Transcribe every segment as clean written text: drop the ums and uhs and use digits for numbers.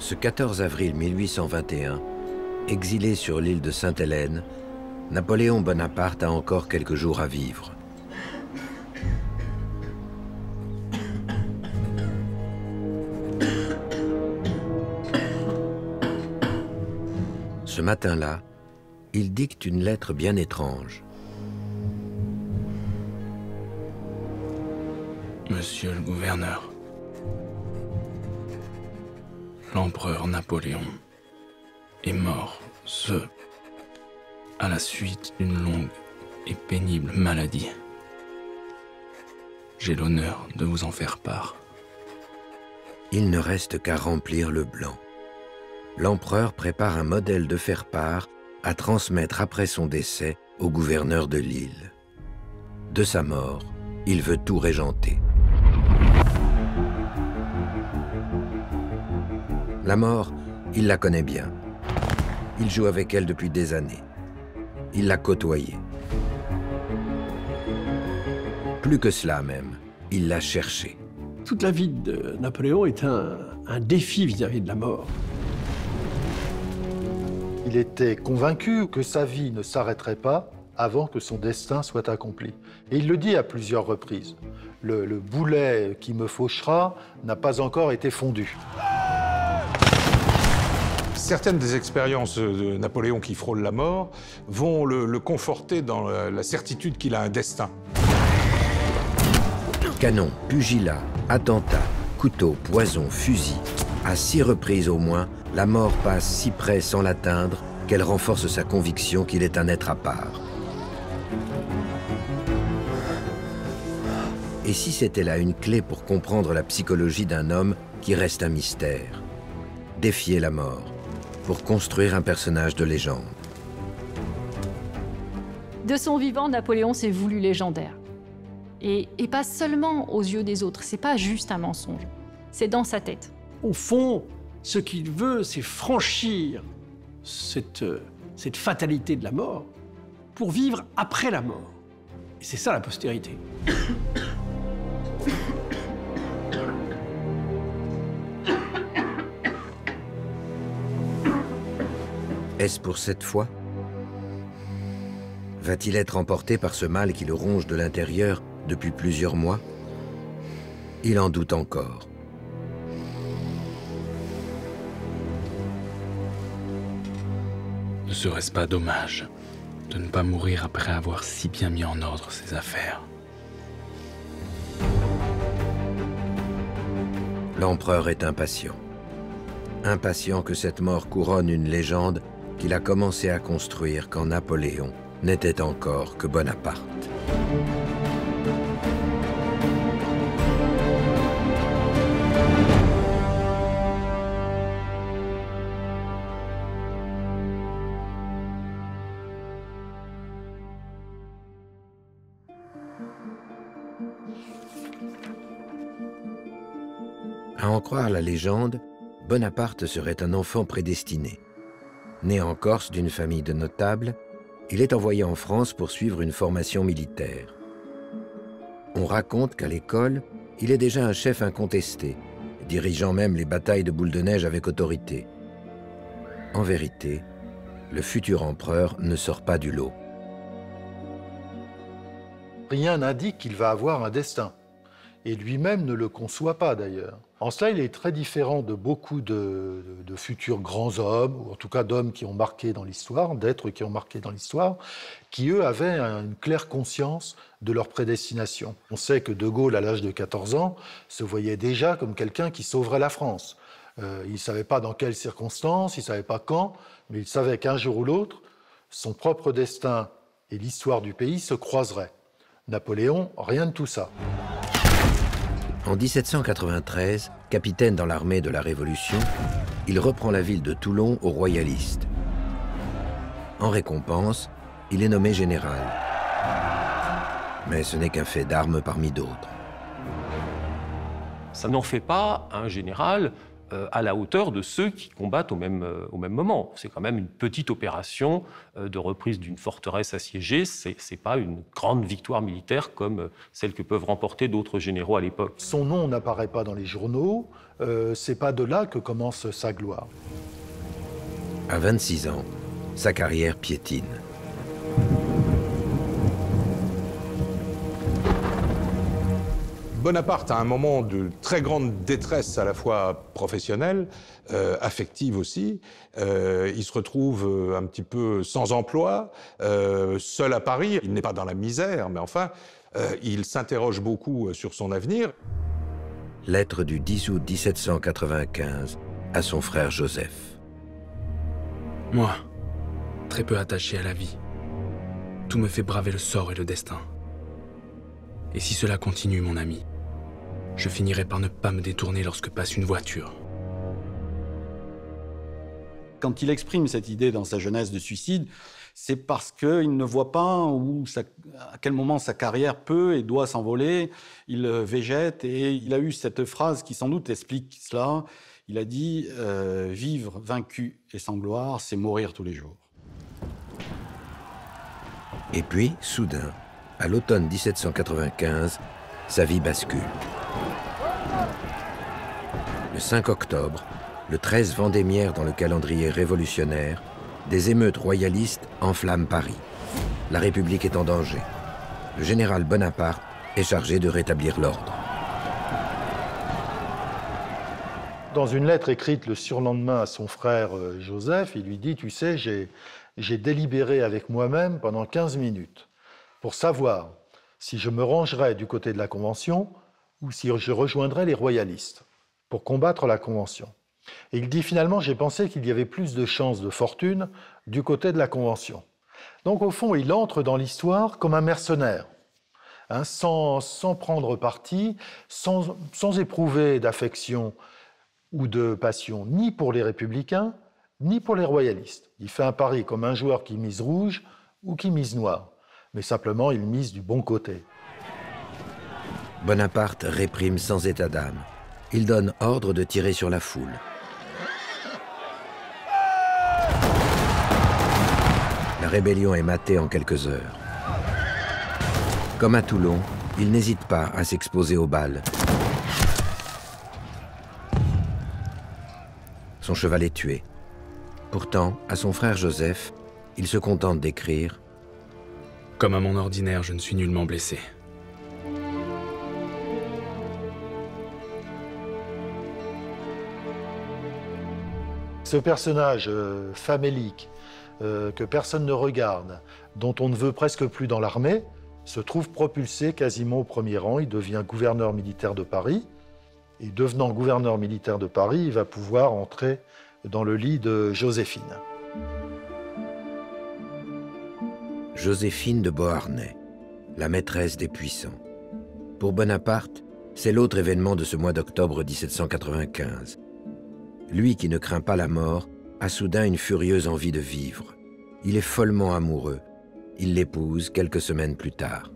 Ce 14 avril 1821, exilé sur l'île de Sainte-Hélène, Napoléon Bonaparte a encore quelques jours à vivre. Ce matin-là, il dicte une lettre bien étrange. Monsieur le gouverneur, l'empereur Napoléon est mort, à la suite d'une longue et pénible maladie. J'ai l'honneur de vous en faire part. Il ne reste qu'à remplir le blanc. L'empereur prépare un modèle de faire-part à transmettre après son décès au gouverneur de l'île. De sa mort, il veut tout régenter. La mort, il la connaît bien. Il joue avec elle depuis des années. Il l'a côtoyée. Plus que cela même, il l'a cherchée. Toute la vie de Napoléon est un défi vis-à-vis de la mort. Il était convaincu que sa vie ne s'arrêterait pas avant que son destin soit accompli. Et il le dit à plusieurs reprises. Le boulet qui me fauchera n'a pas encore été fondu. Certaines des expériences de Napoléon qui frôlent la mort vont le conforter dans la certitude qu'il a un destin. Canon, pugilat, attentat, couteau, poison, fusil. À 6 reprises au moins, la mort passe si près sans l'atteindre qu'elle renforce sa conviction qu'il est un être à part. Et si c'était là une clé pour comprendre la psychologie d'un homme qui reste un mystère? Défier la mort pour construire un personnage de légende. De son vivant, Napoléon s'est voulu légendaire. Et pas seulement aux yeux des autres, c'est pas juste un mensonge, c'est dans sa tête. Au fond, ce qu'il veut, c'est franchir cette fatalité de la mort pour vivre après la mort. Et c'est ça la postérité. Est-ce pour cette fois? Va-t-il être emporté par ce mal qui le ronge de l'intérieur depuis plusieurs mois? Il en doute encore. Ne serait-ce pas dommage de ne pas mourir après avoir si bien mis en ordre ses affaires? L'empereur est impatient. Impatient que cette mort couronne une légende qu'il a commencé à construire quand Napoléon n'était encore que Bonaparte. À en croire la légende, Bonaparte serait un enfant prédestiné. Né en Corse d'une famille de notables, il est envoyé en France pour suivre une formation militaire. On raconte qu'à l'école, il est déjà un chef incontesté, dirigeant même les batailles de boules de neige avec autorité. En vérité, le futur empereur ne sort pas du lot. Rien n'indique qu'il va avoir un destin. Et lui-même ne le conçoit pas d'ailleurs. En cela, il est très différent de beaucoup de futurs grands hommes, ou en tout cas d'hommes qui ont marqué dans l'histoire, d'êtres qui ont marqué dans l'histoire, qui eux avaient une claire conscience de leur prédestination. On sait que De Gaulle, à l'âge de 14 ans, se voyait déjà comme quelqu'un qui sauverait la France. Il ne savait pas dans quelles circonstances, il ne savait pas quand, mais il savait qu'un jour ou l'autre, son propre destin et l'histoire du pays se croiseraient. Napoléon, rien de tout ça. En 1793, capitaine dans l'armée de la Révolution, il reprend la ville de Toulon aux royalistes. En récompense, il est nommé général. Mais ce n'est qu'un fait d'armes parmi d'autres. Ça n'en fait pas un général à la hauteur de ceux qui combattent au même moment. C'est quand même une petite opération de reprise d'une forteresse assiégée. C'est pas une grande victoire militaire comme celle que peuvent remporter d'autres généraux à l'époque. Son nom n'apparaît pas dans les journaux, c'est pas de là que commence sa gloire. À 26 ans, sa carrière piétine. Bonaparte a un moment de très grande détresse à la fois professionnelle, affective aussi. Il se retrouve un petit peu sans emploi, seul à Paris. Il n'est pas dans la misère, mais enfin, il s'interroge beaucoup sur son avenir. Lettre du 10 août 1795 à son frère Joseph. Moi, très peu attaché à la vie, tout me fait braver le sort et le destin. Et si cela continue, mon ami, je finirai par ne pas me détourner lorsque passe une voiture. Quand il exprime cette idée dans sa jeunesse de suicide, c'est parce qu'il ne voit pas à quel moment sa carrière peut et doit s'envoler. Il végète et il a eu cette phrase qui sans doute explique cela. Il a dit « Vivre vaincu et sans gloire, c'est mourir tous les jours ». Et puis, soudain, à l'automne 1795, sa vie bascule. Le 5 octobre, le 13 vendémiaire dans le calendrier révolutionnaire, des émeutes royalistes enflamment Paris. La République est en danger. Le général Bonaparte est chargé de rétablir l'ordre. Dans une lettre écrite le surlendemain à son frère Joseph, il lui dit « Tu sais, j'ai délibéré avec moi-même pendant 15 minutes pour savoir si je me rangerais du côté de la Convention ou si je rejoindrais les royalistes pour combattre la Convention. Et il dit finalement, j'ai pensé qu'il y avait plus de chances de fortune du côté de la Convention. Donc au fond, il entre dans l'histoire comme un mercenaire, hein, sans prendre parti, sans éprouver d'affection ou de passion, ni pour les républicains, ni pour les royalistes. Il fait un pari comme un joueur qui mise rouge ou qui mise noir, mais simplement il mise du bon côté. Bonaparte réprime sans état d'âme. Il donne ordre de tirer sur la foule. La rébellion est matée en quelques heures. Comme à Toulon, il n'hésite pas à s'exposer aux balles. Son cheval est tué. Pourtant, à son frère Joseph, il se contente d'écrire « Comme à mon ordinaire, je ne suis nullement blessé. » Ce personnage famélique, que personne ne regarde, dont on ne veut presque plus dans l'armée, se trouve propulsé quasiment au premier rang. Il devient gouverneur militaire de Paris. Et devenant gouverneur militaire de Paris, il va pouvoir entrer dans le lit de Joséphine. Joséphine de Beauharnais, la maîtresse des puissants. Pour Bonaparte, c'est l'autre événement de ce mois d'octobre 1795. Lui qui ne craint pas la mort a soudain une furieuse envie de vivre. Il est follement amoureux. Il l'épouse quelques semaines plus tard.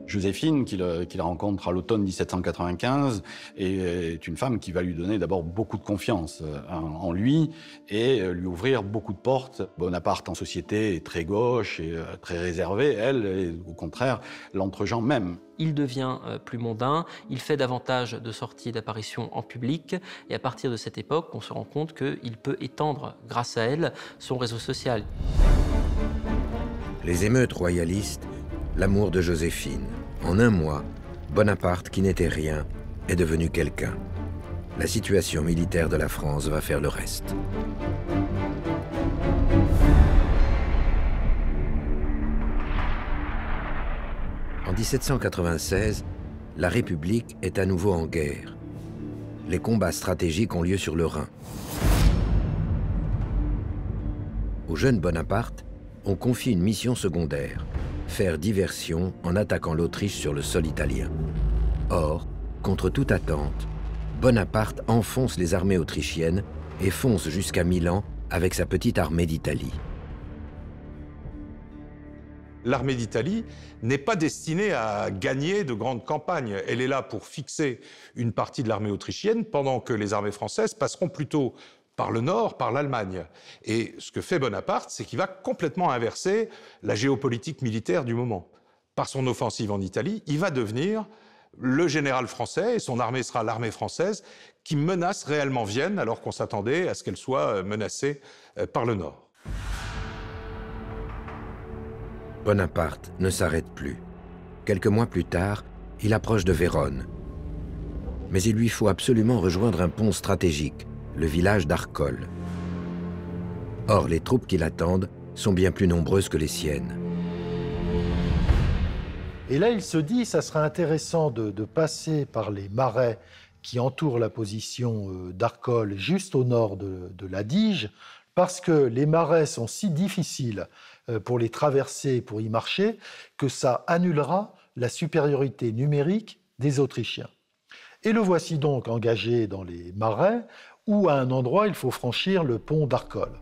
Joséphine, qu'il rencontre à l'automne 1795, est une femme qui va lui donner d'abord beaucoup de confiance en lui et lui ouvrir beaucoup de portes. Bonaparte en société est très gauche et très réservé. Elle est au contraire l'entre-gens même. Il devient plus mondain, il fait davantage de sorties et d'apparitions en public, et à partir de cette époque, on se rend compte qu'il peut étendre, grâce à elle, son réseau social. Les émeutes royalistes, l'amour de Joséphine. En un mois, Bonaparte, qui n'était rien, est devenu quelqu'un. La situation militaire de la France va faire le reste. En 1796, la République est à nouveau en guerre. Les combats stratégiques ont lieu sur le Rhin. Au jeune Bonaparte, on confie une mission secondaire, faire diversion en attaquant l'Autriche sur le sol italien. Or, contre toute attente, Bonaparte enfonce les armées autrichiennes et fonce jusqu'à Milan avec sa petite armée d'Italie. L'armée d'Italie n'est pas destinée à gagner de grandes campagnes. Elle est là pour fixer une partie de l'armée autrichienne, pendant que les armées françaises passeront plutôt par le nord, par l'Allemagne. Et ce que fait Bonaparte, c'est qu'il va complètement inverser la géopolitique militaire du moment. Par son offensive en Italie, il va devenir le général français, et son armée sera l'armée française, qui menace réellement Vienne, alors qu'on s'attendait à ce qu'elle soit menacée par le nord. Bonaparte ne s'arrête plus. Quelques mois plus tard, il approche de Vérone. Mais il lui faut absolument rejoindre un pont stratégique, le village d'Arcole. Or, les troupes qui l'attendent sont bien plus nombreuses que les siennes. Et là, il se dit, ça serait intéressant de passer par les marais qui entourent la position d'Arcole, juste au nord de l'Adige, parce que les marais sont si difficiles pour les traverser et pour y marcher, que ça annulera la supériorité numérique des Autrichiens. Et le voici donc engagé dans les marais, où à un endroit, il faut franchir le pont d'Arcole.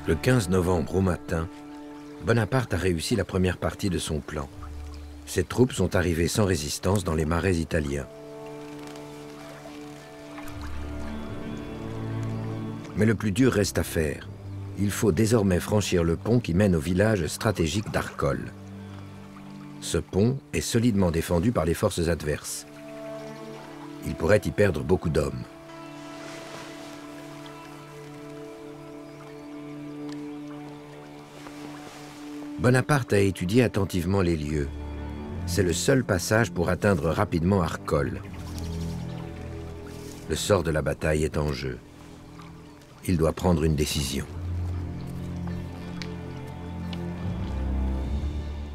Le 15 novembre au matin, Bonaparte a réussi la première partie de son plan. Ses troupes sont arrivées sans résistance dans les marais italiens. Mais le plus dur reste à faire. Il faut désormais franchir le pont qui mène au village stratégique d'Arcole. Ce pont est solidement défendu par les forces adverses. Il pourrait y perdre beaucoup d'hommes. Bonaparte a étudié attentivement les lieux. C'est le seul passage pour atteindre rapidement Arcole. Le sort de la bataille est en jeu. Il doit prendre une décision.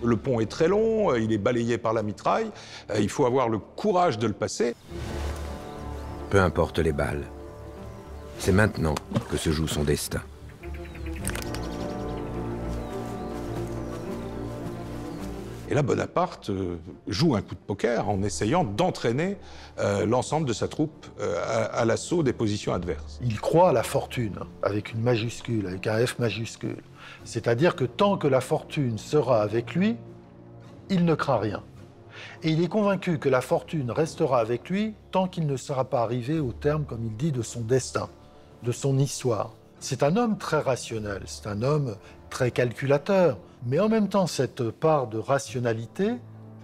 Le pont est très long, il est balayé par la mitraille, il faut avoir le courage de le passer. Peu importe les balles. C'est maintenant que se joue son destin. Et là, Bonaparte joue un coup de poker en essayant d'entraîner l'ensemble de sa troupe à l'assaut des positions adverses. Il croit à la fortune, avec une majuscule, avec un F majuscule. C'est-à-dire que tant que la fortune sera avec lui, il ne craint rien. Et il est convaincu que la fortune restera avec lui tant qu'il ne sera pas arrivé au terme, comme il dit, de son destin, de son histoire. C'est un homme très rationnel, c'est un homme très calculateur, mais en même temps, cette part de rationalité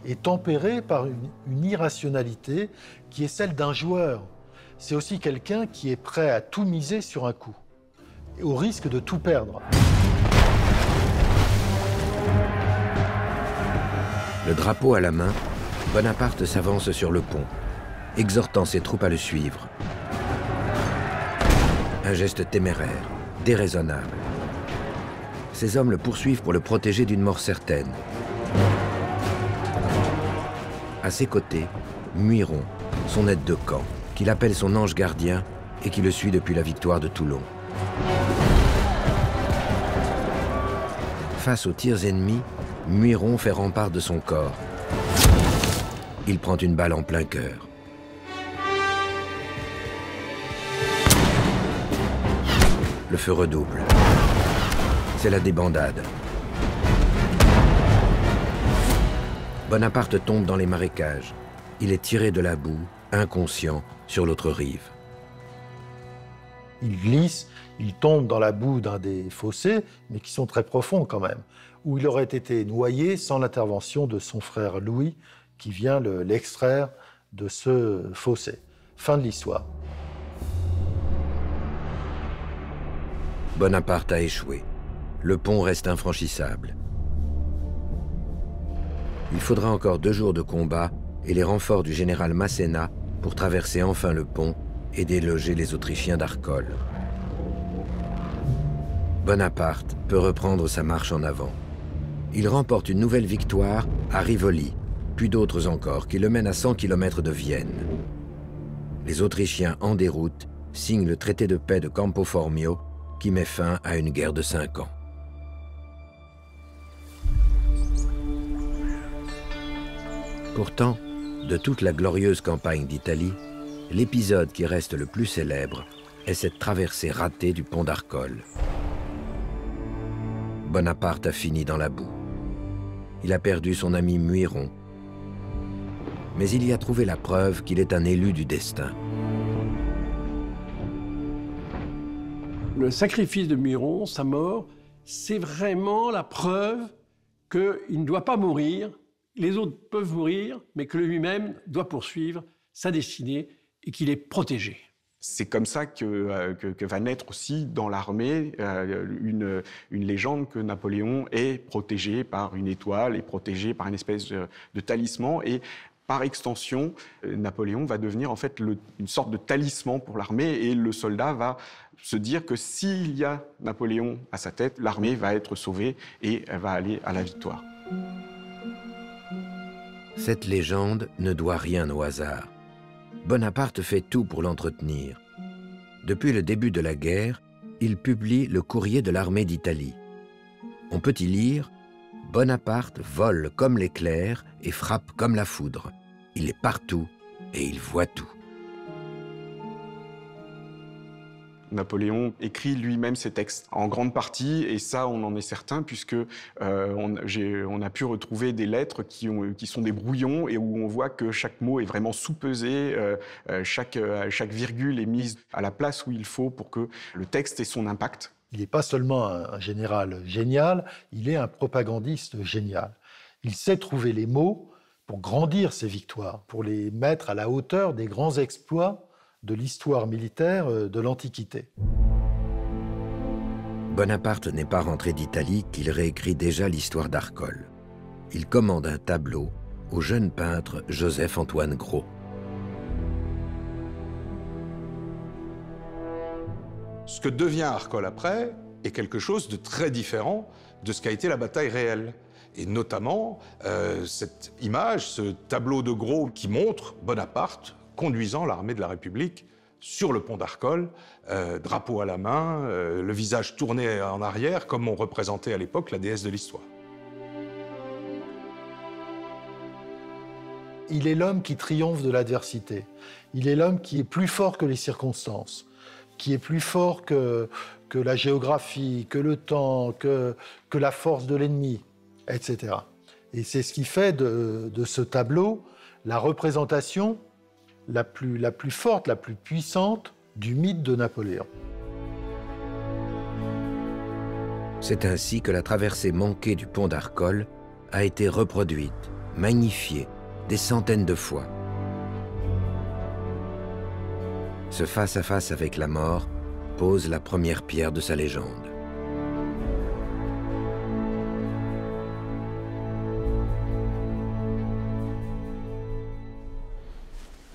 est tempérée par une irrationalité qui est celle d'un joueur. C'est aussi quelqu'un qui est prêt à tout miser sur un coup, au risque de tout perdre. Le drapeau à la main, Bonaparte s'avance sur le pont, exhortant ses troupes à le suivre. Un geste téméraire, déraisonnable. Ces hommes le poursuivent pour le protéger d'une mort certaine. À ses côtés, Muiron, son aide de camp, qu'il appelle son ange gardien et qui le suit depuis la victoire de Toulon. Face aux tirs ennemis, Muiron fait rempart de son corps. Il prend une balle en plein cœur. Le feu redouble. C'est la débandade. Bonaparte tombe dans les marécages. Il est tiré de la boue, inconscient, sur l'autre rive. Il glisse, il tombe dans la boue d'un des fossés, mais qui sont très profonds quand même, où il aurait été noyé sans l'intervention de son frère Louis, qui vient l'extraire de ce fossé. Fin de l'histoire. Bonaparte a échoué. Le pont reste infranchissable. Il faudra encore 2 jours de combat et les renforts du général Masséna pour traverser enfin le pont et déloger les Autrichiens d'Arcole. Bonaparte peut reprendre sa marche en avant. Il remporte une nouvelle victoire à Rivoli, puis d'autres encore qui le mènent à 100 km de Vienne. Les Autrichiens en déroute signent le traité de paix de Campo Formio qui met fin à une guerre de 5 ans. Pourtant, de toute la glorieuse campagne d'Italie, l'épisode qui reste le plus célèbre est cette traversée ratée du pont d'Arcole. Bonaparte a fini dans la boue. Il a perdu son ami Muiron, mais il y a trouvé la preuve qu'il est un élu du destin. Le sacrifice de Muiron, sa mort, c'est vraiment la preuve qu'il ne doit pas mourir. Les autres peuvent mourir, mais que lui-même doit poursuivre sa destinée et qu'il est protégé. C'est comme ça que va naître aussi dans l'armée une légende que Napoléon est protégé par une étoile, est protégé par une espèce de talisman. Et par extension, Napoléon va devenir en fait une sorte de talisman pour l'armée, et le soldat va se dire que s'il y a Napoléon à sa tête, l'armée va être sauvée et elle va aller à la victoire. Cette légende ne doit rien au hasard. Bonaparte fait tout pour l'entretenir. Depuis le début de la guerre, il publie le courrier de l'armée d'Italie. On peut y lire « Bonaparte vole comme l'éclair et frappe comme la foudre. Il est partout et il voit tout. » Napoléon écrit lui-même ses textes en grande partie, et ça on en est certain puisque on a pu retrouver des lettres qui sont des brouillons et où on voit que chaque mot est vraiment sous-pesé, chaque virgule est mise à la place où il faut pour que le texte ait son impact. Il n'est pas seulement un général génial, il est un propagandiste génial. Il sait trouver les mots pour grandir ses victoires, pour les mettre à la hauteur des grands exploits de l'histoire militaire de l'Antiquité. Bonaparte n'est pas rentré d'Italie qu'il réécrit déjà l'histoire d'Arcole. Il commande un tableau au jeune peintre Joseph-Antoine Gros. Ce que devient Arcole après est quelque chose de très différent de ce qu'a été la bataille réelle. Et notamment cette image, ce tableau de Gros qui montre Bonaparte conduisant l'armée de la République sur le pont d'Arcole, drapeau à la main, le visage tourné en arrière, comme on représentait à l'époque la déesse de l'histoire. Il est l'homme qui triomphe de l'adversité. Il est l'homme qui est plus fort que les circonstances, qui est plus fort que la géographie, que le temps, que la force de l'ennemi, etc. Et c'est ce qui fait de ce tableau la représentation la plus forte, la plus puissante du mythe de Napoléon. C'est ainsi que la traversée manquée du pont d'Arcole a été reproduite, magnifiée, des centaines de fois. Ce face-à-face avec la mort pose la première pierre de sa légende.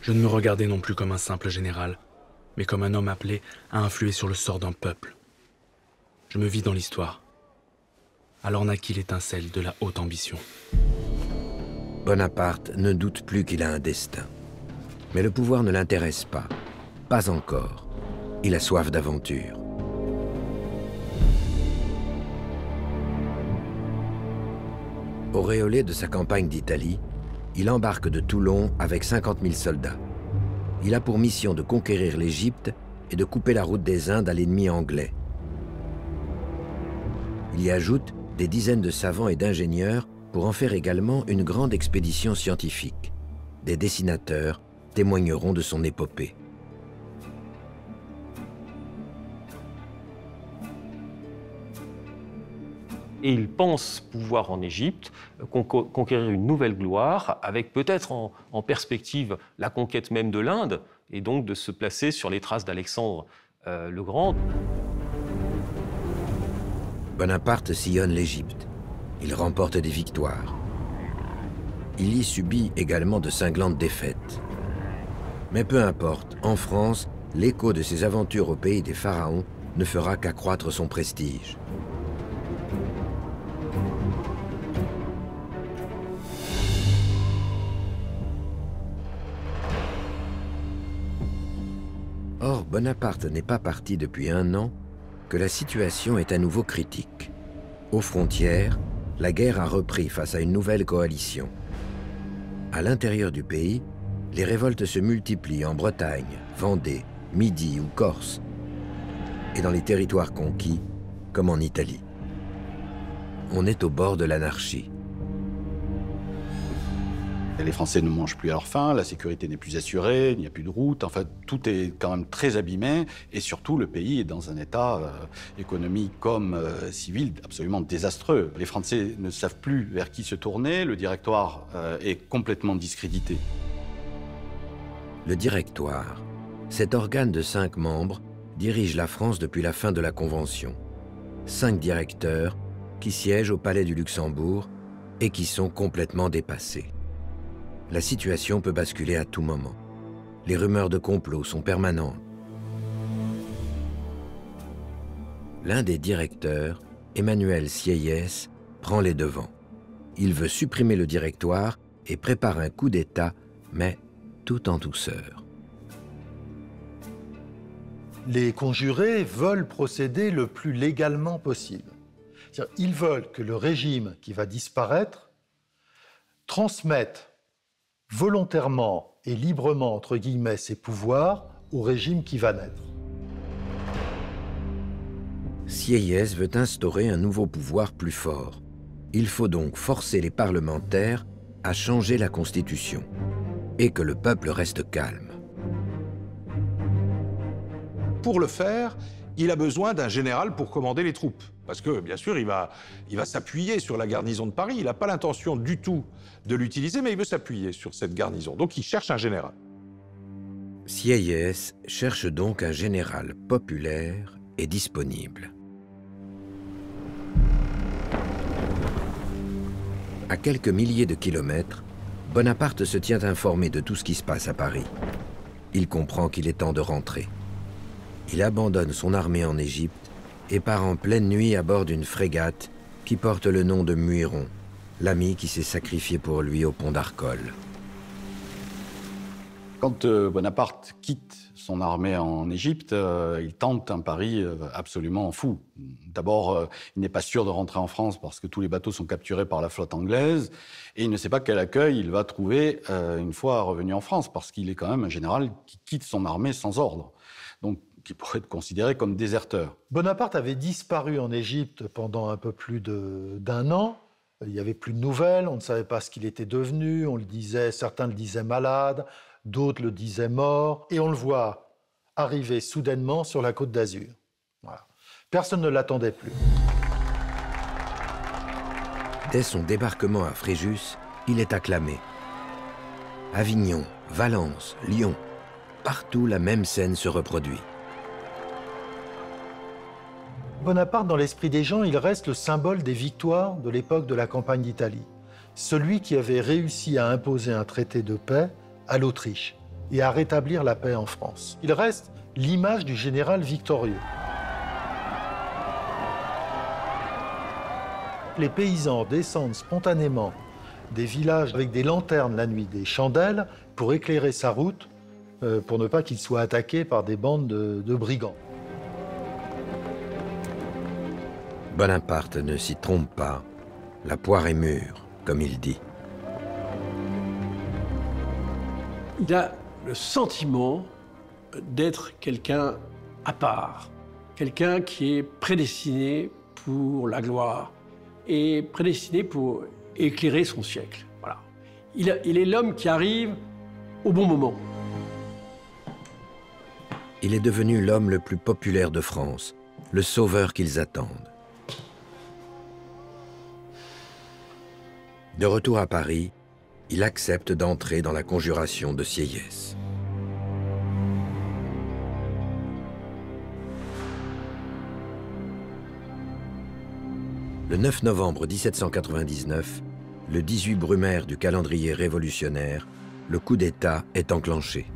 Je ne me regardais non plus comme un simple général, mais comme un homme appelé à influer sur le sort d'un peuple. Je me vis dans l'histoire. Alors naquit l'étincelle de la haute ambition. Bonaparte ne doute plus qu'il a un destin. Mais le pouvoir ne l'intéresse pas. Pas encore. Il a soif d'aventure. Auréolé de sa campagne d'Italie, il embarque de Toulon avec 50 000 soldats. Il a pour mission de conquérir l'Égypte et de couper la route des Indes à l'ennemi anglais. Il y ajoute des dizaines de savants et d'ingénieurs pour en faire également une grande expédition scientifique. Des dessinateurs témoigneront de son épopée. Et il pense pouvoir en Égypte conquérir une nouvelle gloire, avec peut-être en perspective la conquête même de l'Inde, et donc de se placer sur les traces d'Alexandre le Grand. Bonaparte sillonne l'Égypte. Il remporte des victoires. Il y subit également de cinglantes défaites. Mais peu importe, en France, l'écho de ses aventures au pays des pharaons ne fera qu'accroître son prestige. Or, Bonaparte n'est pas parti depuis 1 an que la situation est à nouveau critique. Aux frontières, la guerre a repris face à une nouvelle coalition. À l'intérieur du pays, les révoltes se multiplient en Bretagne, Vendée, Midi ou Corse, et dans les territoires conquis, comme en Italie. On est au bord de l'anarchie. Les Français ne mangent plus à leur faim, la sécurité n'est plus assurée, il n'y a plus de route, enfin tout est quand même très abîmé et surtout le pays est dans un état économique comme civil absolument désastreux. Les Français ne savent plus vers qui se tourner, le directoire est complètement discrédité. Le directoire, cet organe de 5 membres, dirige la France depuis la fin de la Convention. 5 directeurs qui siègent au Palais du Luxembourg et qui sont complètement dépassés. La situation peut basculer à tout moment. Les rumeurs de complot sont permanentes. L'un des directeurs, Emmanuel Sieyès, prend les devants. Il veut supprimer le directoire et prépare un coup d'État, mais tout en douceur. Les conjurés veulent procéder le plus légalement possible. C'est-à-dire, ils veulent que le régime qui va disparaître transmette volontairement et librement, entre guillemets, ses pouvoirs au régime qui va naître. Sieyès veut instaurer un nouveau pouvoir plus fort. Il faut donc forcer les parlementaires à changer la Constitution et que le peuple reste calme. Pour le faire, il a besoin d'un général pour commander les troupes. Parce que, bien sûr, il va s'appuyer sur la garnison de Paris. Il n'a pas l'intention du tout de l'utiliser, mais il veut s'appuyer sur cette garnison. Donc, il cherche un général. Sieyès cherche donc un général populaire et disponible. À quelques milliers de kilomètres, Bonaparte se tient informé de tout ce qui se passe à Paris. Il comprend qu'il est temps de rentrer. Il abandonne son armée en Égypte et part en pleine nuit à bord d'une frégate qui porte le nom de Muiron, l'ami qui s'est sacrifié pour lui au pont d'Arcole. Quand Bonaparte quitte son armée en Égypte, il tente un pari absolument fou. D'abord, il n'est pas sûr de rentrer en France parce que tous les bateaux sont capturés par la flotte anglaise et il ne sait pas quel accueil il va trouver une fois revenu en France parce qu'il est quand même un général qui quitte son armée sans ordre. Donc, qui pourrait être considéré comme déserteur. Bonaparte avait disparu en Égypte pendant un peu plus d'1 an. Il n'y avait plus de nouvelles, on ne savait pas ce qu'il était devenu, on le disait, certains le disaient malade, d'autres le disaient mort, et on le voit arriver soudainement sur la Côte d'Azur. Voilà. Personne ne l'attendait plus. Dès son débarquement à Fréjus, il est acclamé. Avignon, Valence, Lyon, partout la même scène se reproduit. Bonaparte, dans l'esprit des gens, il reste le symbole des victoires de l'époque de la campagne d'Italie. Celui qui avait réussi à imposer un traité de paix à l'Autriche et à rétablir la paix en France. Il reste l'image du général victorieux. Les paysans descendent spontanément des villages avec des lanternes la nuit, des chandelles, pour éclairer sa route, pour ne pas qu'il soit attaqué par des bandes de brigands. Bonaparte ne s'y trompe pas. La poire est mûre, comme il dit. Il a le sentiment d'être quelqu'un à part, quelqu'un qui est prédestiné pour la gloire et prédestiné pour éclairer son siècle. Voilà. Il est l'homme qui arrive au bon moment. Il est devenu l'homme le plus populaire de France, le sauveur qu'ils attendent. De retour à Paris, il accepte d'entrer dans la conjuration de Sieyès. Le 9 novembre 1799, le 18 Brumaire du calendrier révolutionnaire, le coup d'État est enclenché.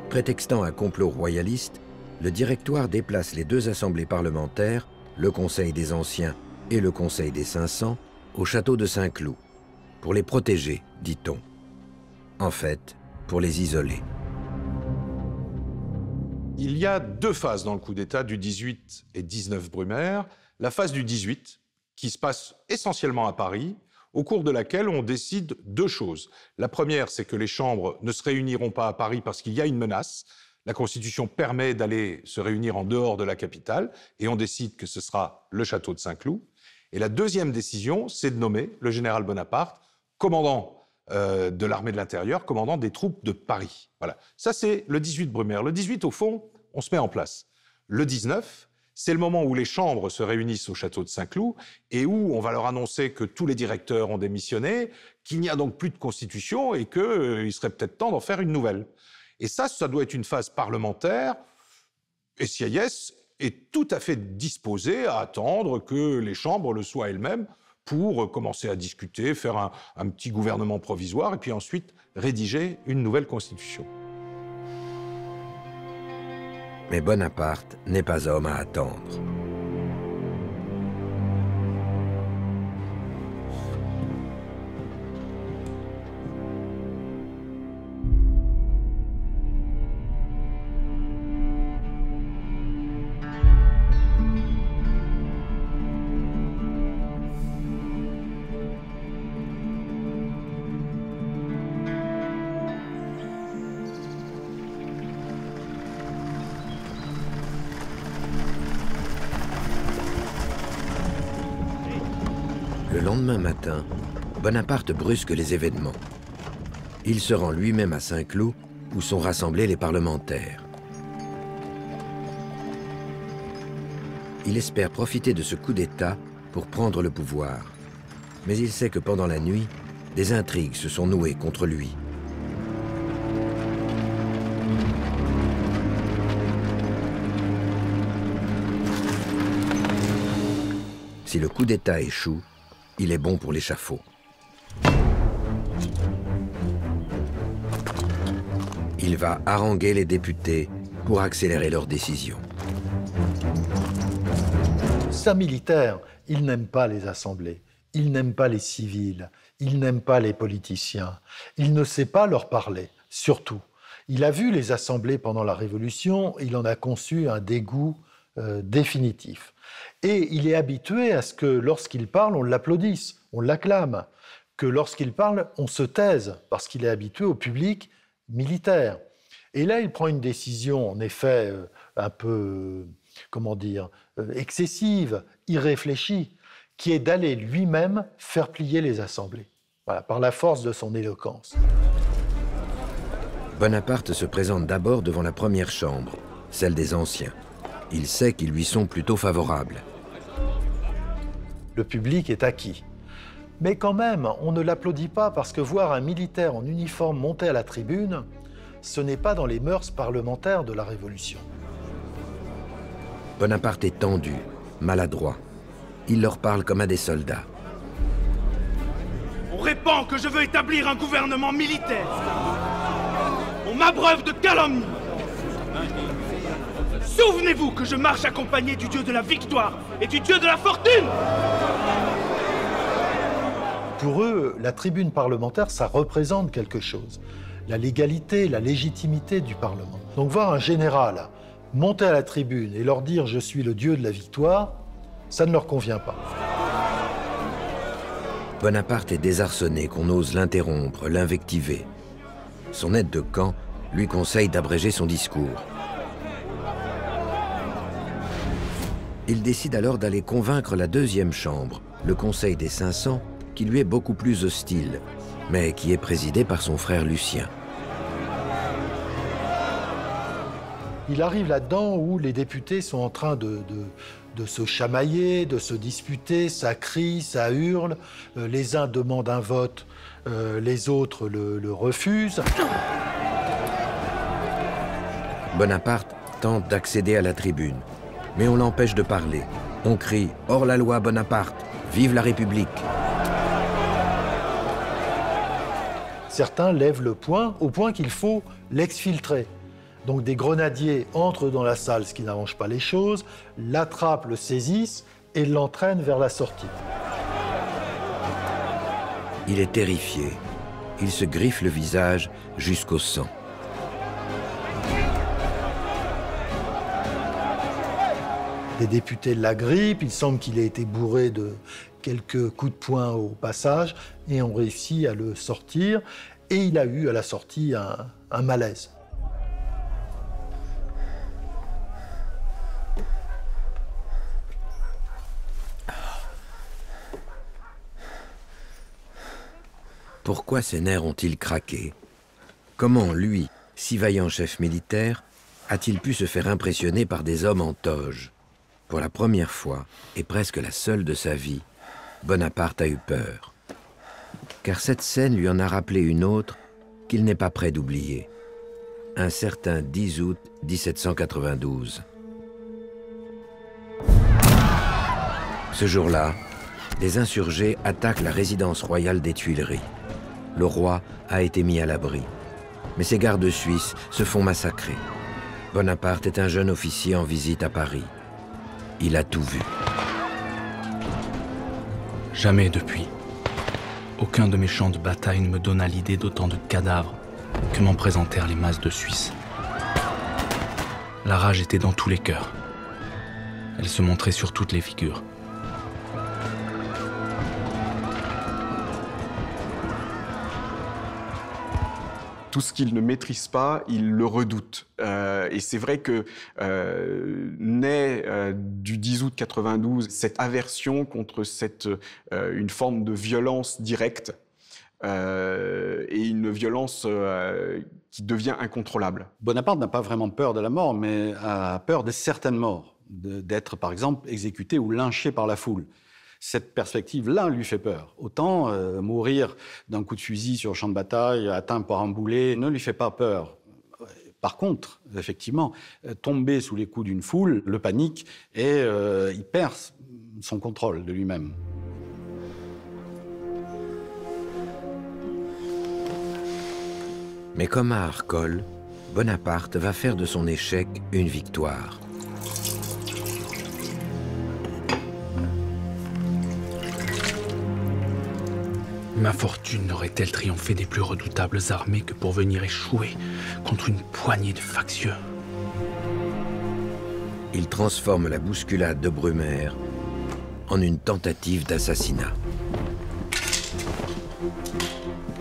Prétextant un complot royaliste, le Directoire déplace les deux assemblées parlementaires, le Conseil des Anciens et le Conseil des 500, au château de Saint-Cloud, pour les protéger, dit-on. En fait, pour les isoler. Il y a deux phases dans le coup d'État du 18 et 19 Brumaire. La phase du 18, qui se passe essentiellement à Paris, au cours de laquelle on décide deux choses. La première, c'est que les chambres ne se réuniront pas à Paris parce qu'il y a une menace. La Constitution permet d'aller se réunir en dehors de la capitale, et on décide que ce sera le château de Saint-Cloud. Et la deuxième décision, c'est de nommer le général Bonaparte commandant de l'armée de l'intérieur, commandant des troupes de Paris. Voilà. Ça, c'est le 18 Brumaire. Le 18, au fond, on se met en place. Le 19, c'est le moment où les chambres se réunissent au château de Saint-Cloud et où on va leur annoncer que tous les directeurs ont démissionné, qu'il n'y a donc plus de constitution et qu'il serait peut-être temps d'en faire une nouvelle. Et ça doit être une phase parlementaire. Et Sieyès est tout à fait disposé à attendre que les chambres le soient elles-mêmes pour commencer à discuter, faire un petit gouvernement provisoire et puis ensuite rédiger une nouvelle constitution. Mais Bonaparte n'est pas homme à attendre. Le lendemain matin, Bonaparte brusque les événements. Il se rend lui-même à Saint-Cloud, où sont rassemblés les parlementaires. Il espère profiter de ce coup d'État pour prendre le pouvoir. Mais il sait que pendant la nuit, des intrigues se sont nouées contre lui. Si le coup d'État échoue, il est bon pour l'échafaud. Il va haranguer les députés pour accélérer leurs décisions. C'est un militaire, il n'aime pas les assemblées, il n'aime pas les civils, il n'aime pas les politiciens, il ne sait pas leur parler, surtout. Il a vu les assemblées pendant la Révolution, il en a conçu un dégoût définitif. Et il est habitué à ce que lorsqu'il parle, on l'applaudisse, on l'acclame, que lorsqu'il parle, on se taise, parce qu'il est habitué au public militaire. Et là, il prend une décision, en effet, un peu, excessive, irréfléchie, qui est d'aller lui-même faire plier les assemblées, voilà, par la force de son éloquence. Bonaparte se présente d'abord devant la première chambre, celle des anciens. Il sait qu'ils lui sont plutôt favorables. Le public est acquis. Mais quand même, on ne l'applaudit pas parce que voir un militaire en uniforme monter à la tribune, ce n'est pas dans les mœurs parlementaires de la Révolution. Bonaparte est tendu, maladroit. Il leur parle comme à des soldats. On répand que je veux établir un gouvernement militaire. On m'abreuve de calomnie. Souvenez-vous que je marche accompagné du dieu de la victoire et du dieu de la fortune. Pour eux, la tribune parlementaire, ça représente quelque chose. La légalité, la légitimité du Parlement. Donc voir un général monter à la tribune et leur dire « je suis le dieu de la victoire », ça ne leur convient pas. Bonaparte est désarçonné qu'on ose l'interrompre, l'invectiver. Son aide de camp lui conseille d'abréger son discours. Il décide alors d'aller convaincre la deuxième chambre, le Conseil des 500, qui lui est beaucoup plus hostile, mais qui est présidé par son frère Lucien. Il arrive là-dedans où les députés sont en train de se chamailler, de se disputer, ça crie, ça hurle, les uns demandent un vote, les autres le refusent. Bonaparte tente d'accéder à la tribune, mais on l'empêche de parler. On crie « Hors la loi Bonaparte, vive la République !» Certains lèvent le poing au point qu'il faut l'exfiltrer. Donc des grenadiers entrent dans la salle, ce qui n'arrange pas les choses, l'attrapent, le saisissent et l'entraînent vers la sortie. Il est terrifié. Il se griffe le visage jusqu'au sang. Des députés l'agrippent, il semble qu'il ait été bourré de quelques coups de poing au passage et ont réussi à le sortir. Et il a eu à la sortie un malaise. Pourquoi ses nerfs ont-ils craqué? Comment lui, si vaillant chef militaire, a-t-il pu se faire impressionner par des hommes en toge? Pour la première fois, et presque la seule de sa vie, Bonaparte a eu peur. Car cette scène lui en a rappelé une autre qu'il n'est pas prêt d'oublier. Un certain 10 août 1792. Ce jour-là, des insurgés attaquent la résidence royale des Tuileries. Le roi a été mis à l'abri. Mais ses gardes suisses se font massacrer. Bonaparte est un jeune officier en visite à Paris. Il a tout vu. Jamais depuis. Aucun de mes champs de bataille ne me donna l'idée d'autant de cadavres que m'en présentèrent les masses de Suisses. La rage était dans tous les cœurs. Elle se montrait sur toutes les figures. Tout ce qu'il ne maîtrise pas, il le redoute. Et c'est vrai que naît du 10 août 92 cette aversion contre une forme de violence directe et une violence qui devient incontrôlable. Bonaparte n'a pas vraiment peur de la mort, mais a peur de certaines morts, d'être par exemple exécuté ou lynché par la foule. Cette perspective-là lui fait peur. Autant mourir d'un coup de fusil sur le champ de bataille, atteint par un boulet, ne lui fait pas peur. Par contre, effectivement, tomber sous les coups d'une foule le panique et il perd son contrôle de lui-même. Mais comme à Arcole, Bonaparte va faire de son échec une victoire. Ma fortune n'aurait-elle triomphé des plus redoutables armées que pour venir échouer contre une poignée de factieux? Il transforme la bousculade de Brumaire en une tentative d'assassinat.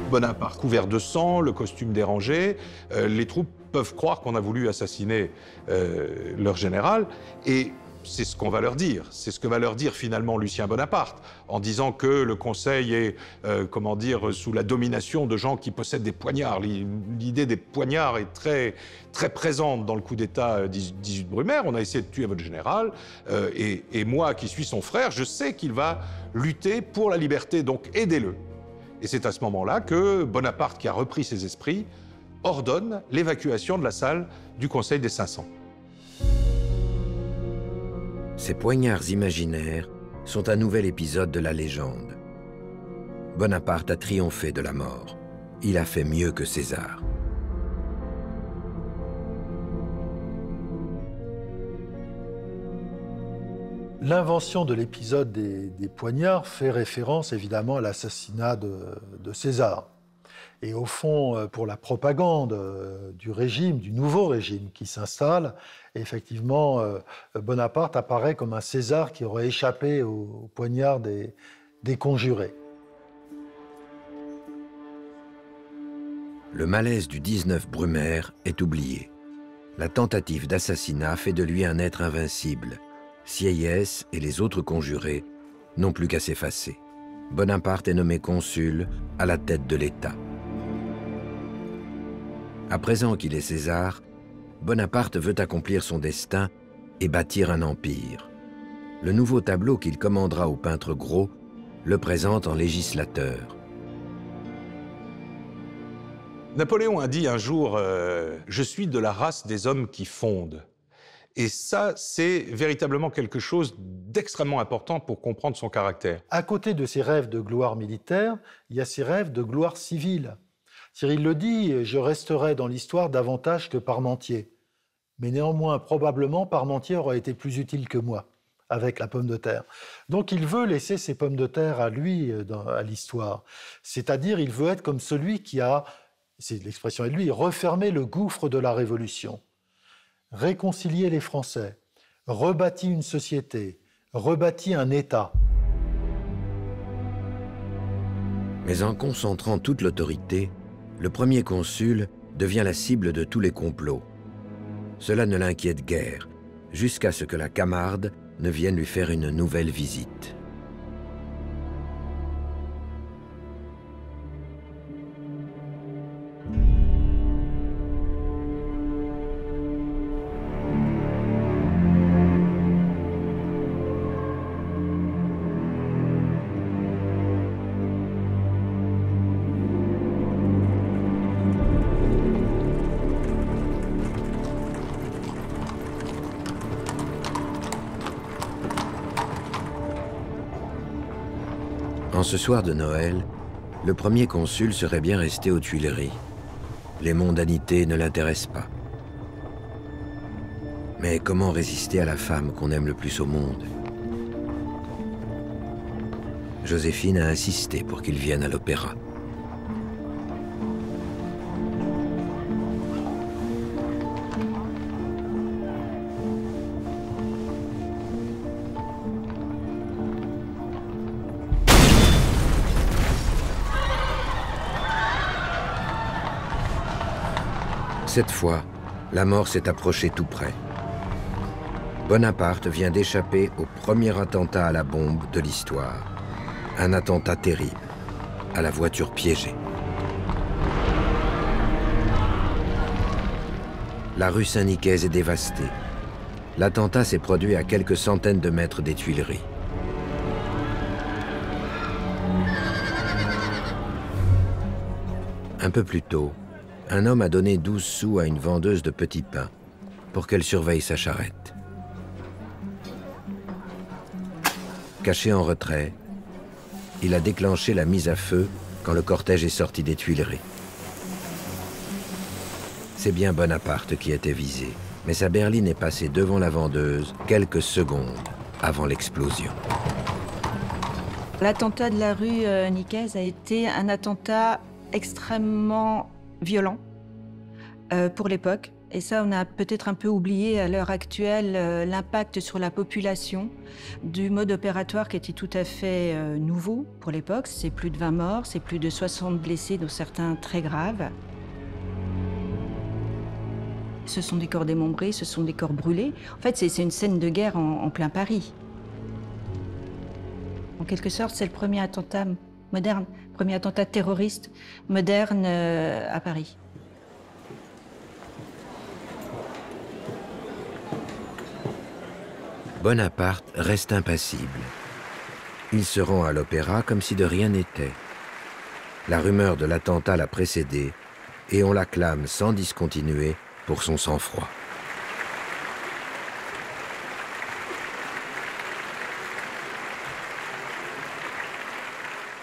Bonaparte couvert de sang, le costume dérangé, les troupes peuvent croire qu'on a voulu assassiner leur général, et c'est ce qu'on va leur dire. C'est ce que va leur dire finalement Lucien Bonaparte, en disant que le Conseil est, comment dire, sous la domination de gens qui possèdent des poignards. L'idée des poignards est très, très présente dans le coup d'État 18 Brumaire. On a essayé de tuer votre général, et moi qui suis son frère, je sais qu'il va lutter pour la liberté, donc aidez-le. Et c'est à ce moment-là que Bonaparte, qui a repris ses esprits, ordonne l'évacuation de la salle du Conseil des 500. Ces poignards imaginaires sont un nouvel épisode de la légende. Bonaparte a triomphé de la mort. Il a fait mieux que César. L'invention de l'épisode des poignards fait référence évidemment à l'assassinat de César. Et au fond, pour la propagande du régime, du nouveau régime qui s'installe, effectivement, Bonaparte apparaît comme un César qui aurait échappé au poignard des conjurés. Le malaise du 19 Brumaire est oublié. La tentative d'assassinat fait de lui un être invincible. Sieyès et les autres conjurés n'ont plus qu'à s'effacer. Bonaparte est nommé consul à la tête de l'État. À présent qu'il est César, Bonaparte veut accomplir son destin et bâtir un empire. Le nouveau tableau qu'il commandera au peintre Gros le présente en législateur. Napoléon a dit un jour « Je suis de la race des hommes qui fondent ». Et ça, c'est véritablement quelque chose d'extrêmement important pour comprendre son caractère. À côté de ses rêves de gloire militaire, il y a ses rêves de gloire civile. Il le dit, je resterai dans l'histoire davantage que Parmentier. mais néanmoins, probablement, Parmentier aurait été plus utile que moi avec la pomme de terre. Donc il veut laisser ses pommes de terre à lui, à l'histoire. C'est-à-dire, il veut être comme celui qui a, c'est l'expression est de lui, refermé le gouffre de la Révolution, réconcilié les Français, rebâti une société, rebâti un État. Mais en concentrant toute l'autorité, le premier consul devient la cible de tous les complots. Cela ne l'inquiète guère, jusqu'à ce que la Camarde ne vienne lui faire une nouvelle visite. En ce soir de Noël, le premier consul serait bien resté aux Tuileries. Les mondanités ne l'intéressent pas. Mais comment résister à la femme qu'on aime le plus au monde? Joséphine a insisté pour qu'il vienne à l'opéra. Cette fois, la mort s'est approchée tout près. Bonaparte vient d'échapper au premier attentat à la bombe de l'histoire. Un attentat terrible, à la voiture piégée. La rue Saint-Nicaise est dévastée. L'attentat s'est produit à quelques centaines de mètres des Tuileries. Un peu plus tôt, un homme a donné 12 sous à une vendeuse de petits pains pour qu'elle surveille sa charrette. Caché en retrait, il a déclenché la mise à feu quand le cortège est sorti des Tuileries. C'est bien Bonaparte qui était visé, mais sa berline est passée devant la vendeuse quelques secondes avant l'explosion. L'attentat de la rue Nicaise a été un attentat extrêmement violent pour l'époque. Et ça, on a peut-être un peu oublié à l'heure actuelle l'impact sur la population du mode opératoire qui était tout à fait nouveau pour l'époque. C'est plus de 20 morts, c'est plus de 60 blessés, dont certains très graves. Ce sont des corps démembrés, ce sont des corps brûlés. En fait, c'est une scène de guerre en plein Paris. En quelque sorte, c'est le premier attentat moderne, premier attentat terroriste moderne à Paris. Bonaparte reste impassible. Il se rend à l'opéra comme si de rien n'était. La rumeur de l'attentat l'a précédé et on l'acclame sans discontinuer pour son sang-froid.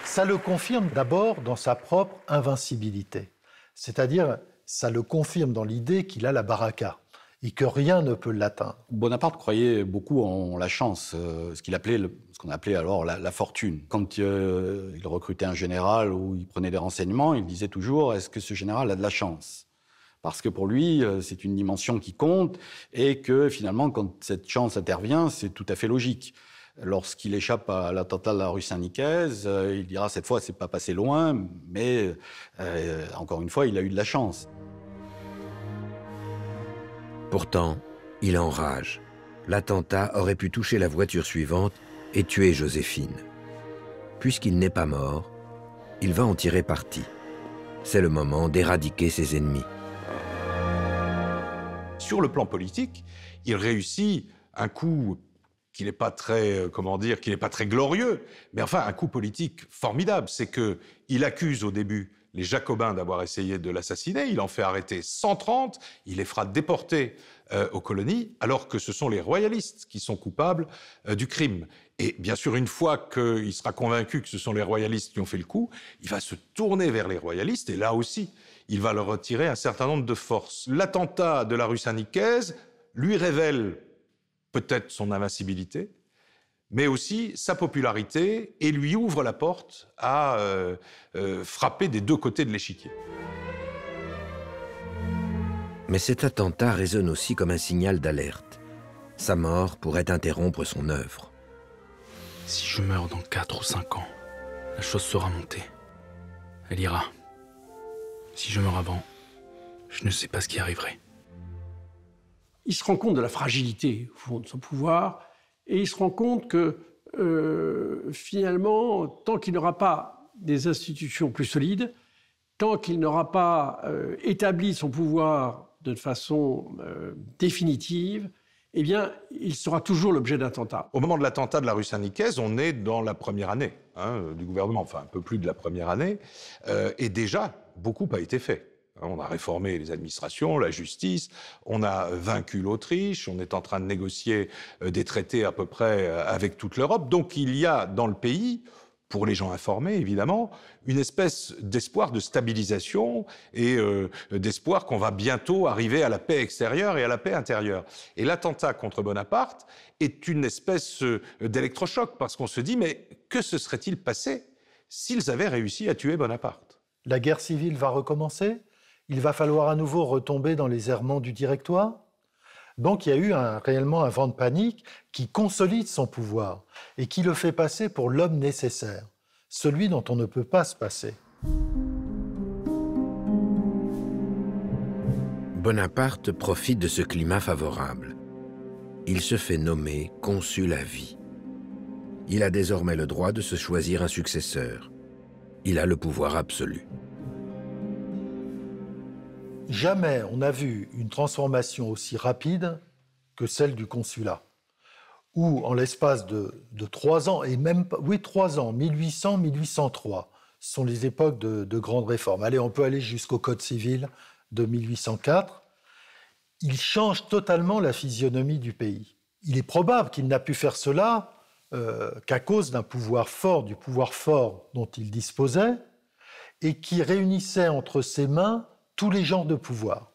Ça le confirme d'abord dans sa propre invincibilité. C'est-à-dire, ça le confirme dans l'idée qu'il a la baraka et que rien ne peut l'atteindre. Bonaparte croyait beaucoup en la chance, ce qu'on appelait alors la fortune. Quand il recrutait un général ou il prenait des renseignements, il disait toujours « est-ce que ce général a de la chance ?» Parce que pour lui, c'est une dimension qui compte et que finalement, quand cette chance intervient, c'est tout à fait logique. Lorsqu'il échappe à l'attentat de la rue Saint-Nicaise, il dira cette fois, c'est pas passé loin, mais encore une fois, il a eu de la chance. Pourtant, il enrage. L'attentat aurait pu toucher la voiture suivante et tuer Joséphine. Puisqu'il n'est pas mort, il va en tirer parti. C'est le moment d'éradiquer ses ennemis. Sur le plan politique, il réussit un coup qui n'est pas très, qui n'est pas très glorieux, mais enfin un coup politique formidable. C'est qu'il accuse au début les Jacobins d'avoir essayé de l'assassiner, il en fait arrêter 130, il les fera déporter aux colonies, alors que ce sont les royalistes qui sont coupables du crime. Et bien sûr, une fois qu'il sera convaincu que ce sont les royalistes qui ont fait le coup, il va se tourner vers les royalistes, et là aussi, il va leur retirer un certain nombre de forces. L'attentat de la rue Saint-Nicaise lui révèle peut-être son invincibilité, mais aussi sa popularité, et lui ouvre la porte à frapper des deux côtés de l'échiquier. Mais cet attentat résonne aussi comme un signal d'alerte. Sa mort pourrait interrompre son œuvre. Si je meurs dans 4 ou 5 ans, la chose sera montée. Elle ira. Si je meurs avant, je ne sais pas ce qui arriverait. Il se rend compte de la fragilité au fond, de son pouvoir, et il se rend compte que finalement, tant qu'il n'aura pas des institutions plus solides, tant qu'il n'aura pas établi son pouvoir de façon définitive, eh bien, il sera toujours l'objet d'attentats. Au moment de l'attentat de la rue Saint-Nicaise, on est dans la première année du gouvernement, enfin un peu plus de la première année, et déjà, beaucoup a été fait. On a réformé les administrations, la justice, on a vaincu l'Autriche, on est en train de négocier des traités à peu près avec toute l'Europe. Donc il y a dans le pays, pour les gens informés évidemment, une espèce d'espoir de stabilisation et d'espoir qu'on va bientôt arriver à la paix extérieure et à la paix intérieure. Et l'attentat contre Bonaparte est une espèce d'électrochoc, parce qu'on se dit, mais que se serait-il passé s'ils avaient réussi à tuer Bonaparte? La guerre civile va recommencer? Il va falloir à nouveau retomber dans les errements du Directoire? Donc il y a eu réellement un vent de panique qui consolide son pouvoir et qui le fait passer pour l'homme nécessaire, celui dont on ne peut pas se passer. Bonaparte profite de ce climat favorable. Il se fait nommer consul à vie. Il a désormais le droit de se choisir un successeur. Il a le pouvoir absolu. Jamais on n'a vu une transformation aussi rapide que celle du consulat, où en l'espace de 3 ans, et même, oui, 3 ans, 1800-1803, sont les époques de grandes réformes. Allez, on peut aller jusqu'au Code civil de 1804. Il change totalement la physionomie du pays. Il est probable qu'il n'a pu faire cela qu'à cause d'un pouvoir fort, du pouvoir fort dont il disposait, et qui réunissait entre ses mains tous les genres de pouvoir,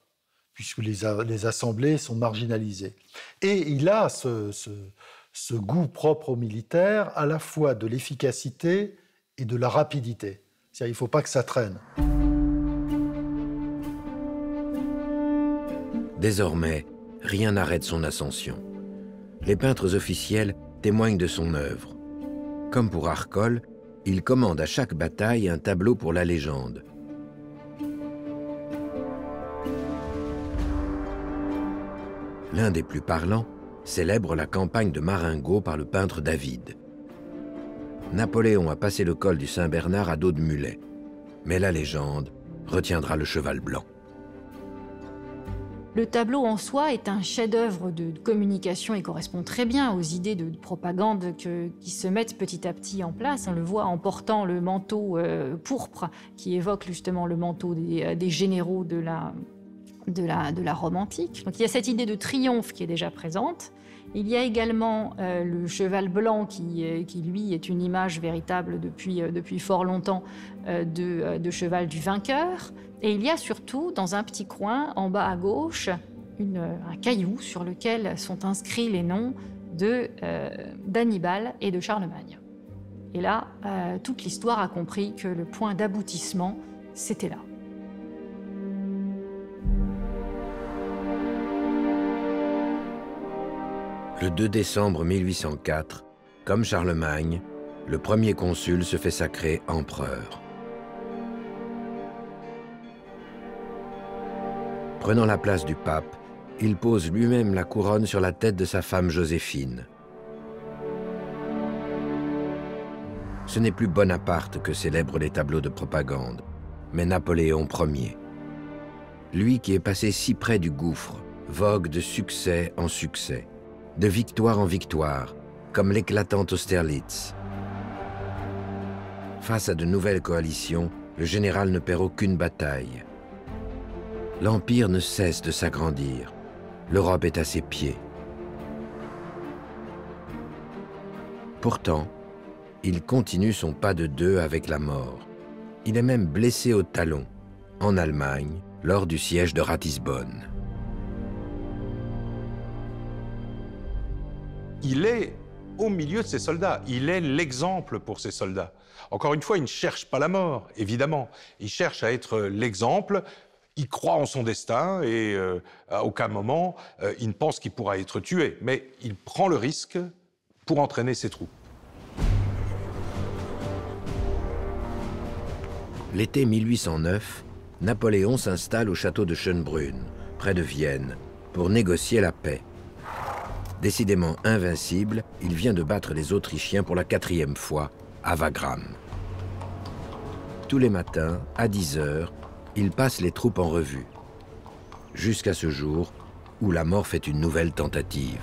puisque les assemblées sont marginalisées. Et il a ce goût propre aux militaires, à la fois de l'efficacité et de la rapidité. C'est-à-dire, il ne faut pas que ça traîne. Désormais, rien n'arrête son ascension. Les peintres officiels témoignent de son œuvre. Comme pour Arcole, il commande à chaque bataille un tableau pour la légende. L'un des plus parlants célèbre la campagne de Marengo par le peintre David. Napoléon a passé le col du Saint-Bernard à dos de mulet, mais la légende retiendra le cheval blanc. Le tableau en soi est un chef-d'œuvre de communication et correspond très bien aux idées de propagande qui se mettent petit à petit en place. On le voit en portant le manteau pourpre qui évoque justement le manteau des généraux de la Rome antique. Donc il y a cette idée de triomphe qui est déjà présente. Il y a également le cheval blanc qui lui est une image véritable depuis fort longtemps de cheval du vainqueur. Et il y a surtout dans un petit coin en bas à gauche un caillou sur lequel sont inscrits les noms d'Hannibal et de Charlemagne. Et là, toute l'histoire a compris que le point d'aboutissement, c'était là. Le 2 décembre 1804, comme Charlemagne, le premier consul se fait sacrer empereur. Prenant la place du pape, il pose lui-même la couronne sur la tête de sa femme Joséphine. Ce n'est plus Bonaparte que célèbre les tableaux de propagande, mais Napoléon Ier. Lui qui est passé si près du gouffre, vogue de succès en succès, de victoire en victoire, comme l'éclatante Austerlitz. Face à de nouvelles coalitions, le général ne perd aucune bataille. L'Empire ne cesse de s'agrandir. L'Europe est à ses pieds. Pourtant, il continue son pas de deux avec la mort. Il est même blessé au talon, en Allemagne, lors du siège de Ratisbonne. Il est au milieu de ses soldats. Il est l'exemple pour ses soldats. Encore une fois, il ne cherche pas la mort, évidemment. Il cherche à être l'exemple. Il croit en son destin et à aucun moment, il ne pense qu'il pourra être tué. Mais il prend le risque pour entraîner ses troupes. L'été 1809, Napoléon s'installe au château de Schönbrunn, près de Vienne, pour négocier la paix. Décidément invincible, il vient de battre les Autrichiens pour la 4e fois, à Wagram. Tous les matins, à 10 heures, il passe les troupes en revue. Jusqu'à ce jour où la mort fait une nouvelle tentative.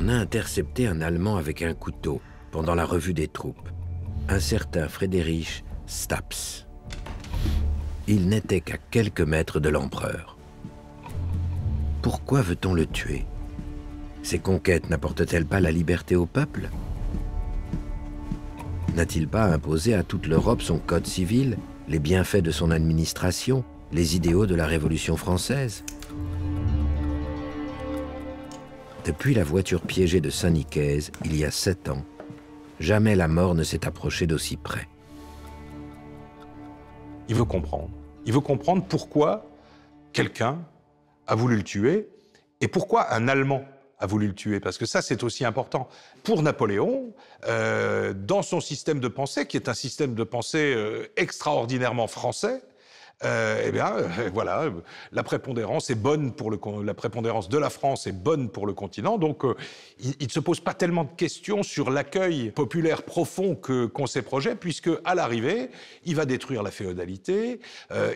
On a intercepté un Allemand avec un couteau pendant la revue des troupes, un certain Friedrich Staps. Il n'était qu'à quelques mètres de l'empereur. Pourquoi veut-on le tuer? Ses conquêtes n'apportent-elles pas la liberté au peuple? N'a-t-il pas imposé à toute l'Europe son code civil, les bienfaits de son administration, les idéaux de la Révolution française? Depuis la voiture piégée de Saint-Nicaise, il y a 7 ans, jamais la mort ne s'est approchée d'aussi près. Il veut comprendre. Il veut comprendre pourquoi quelqu'un a voulu le tuer et pourquoi un Allemand a voulu le tuer. Parce que ça, c'est aussi important. Pour Napoléon, dans son système de pensée, qui est un système de pensée extraordinairement français, voilà, la prépondérance est bonne pour la prépondérance de la France est bonne pour le continent. Donc, il ne se pose pas tellement de questions sur l'accueil populaire profond qu'ont ces projets, puisque à l'arrivée, il va détruire la féodalité,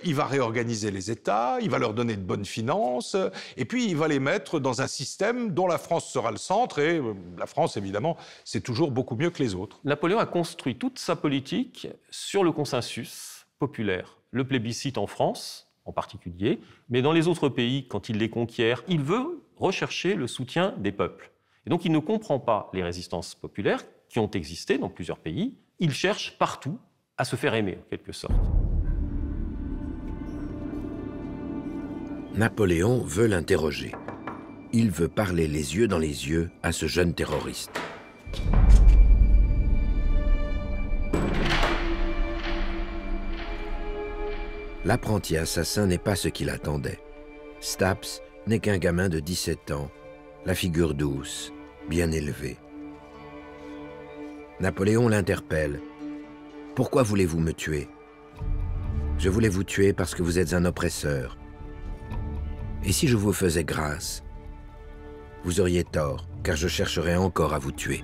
il va réorganiser les États, il va leur donner de bonnes finances, et puis il va les mettre dans un système dont la France sera le centre. Et la France, évidemment, c'est toujours beaucoup mieux que les autres. Napoléon a construit toute sa politique sur le consensus populaire. Le plébiscite en France, en particulier, mais dans les autres pays, quand il les conquiert, il veut rechercher le soutien des peuples. Et donc il ne comprend pas les résistances populaires qui ont existé dans plusieurs pays. Il cherche partout à se faire aimer, en quelque sorte. Napoléon veut l'interroger. Il veut parler les yeux dans les yeux à ce jeune terroriste. L'apprenti assassin n'est pas ce qu'il attendait. Staps n'est qu'un gamin de 17 ans, la figure douce, bien élevée. Napoléon l'interpelle. « Pourquoi voulez-vous me tuer ? Je voulais vous tuer parce que vous êtes un oppresseur. Et si je vous faisais grâce, vous auriez tort, car je chercherais encore à vous tuer. »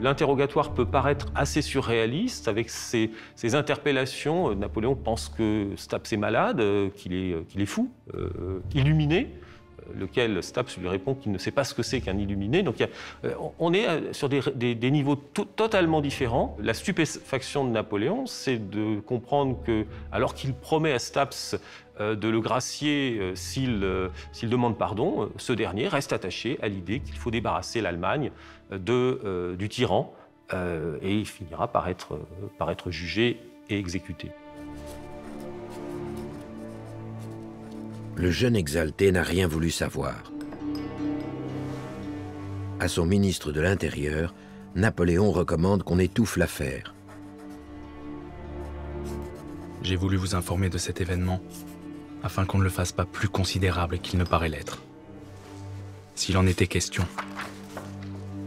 L'interrogatoire peut paraître assez surréaliste avec ces interpellations. Napoléon pense que Staps est malade, qu'il est fou, illuminé, lequel Staps lui répond qu'il ne sait pas ce que c'est qu'un illuminé. Donc on est sur des niveaux totalement différents. La stupéfaction de Napoléon, c'est de comprendre que, alors qu'il promet à Staps de le gracier s'il demande pardon, ce dernier reste attaché à l'idée qu'il faut débarrasser l'Allemagne du tyran, et il finira par être jugé et exécuté. Le jeune exalté n'a rien voulu savoir. À son ministre de l'Intérieur, Napoléon recommande qu'on étouffe l'affaire. J'ai voulu vous informer de cet événement afin qu'on ne le fasse pas plus considérable qu'il ne paraît l'être. S'il en était question,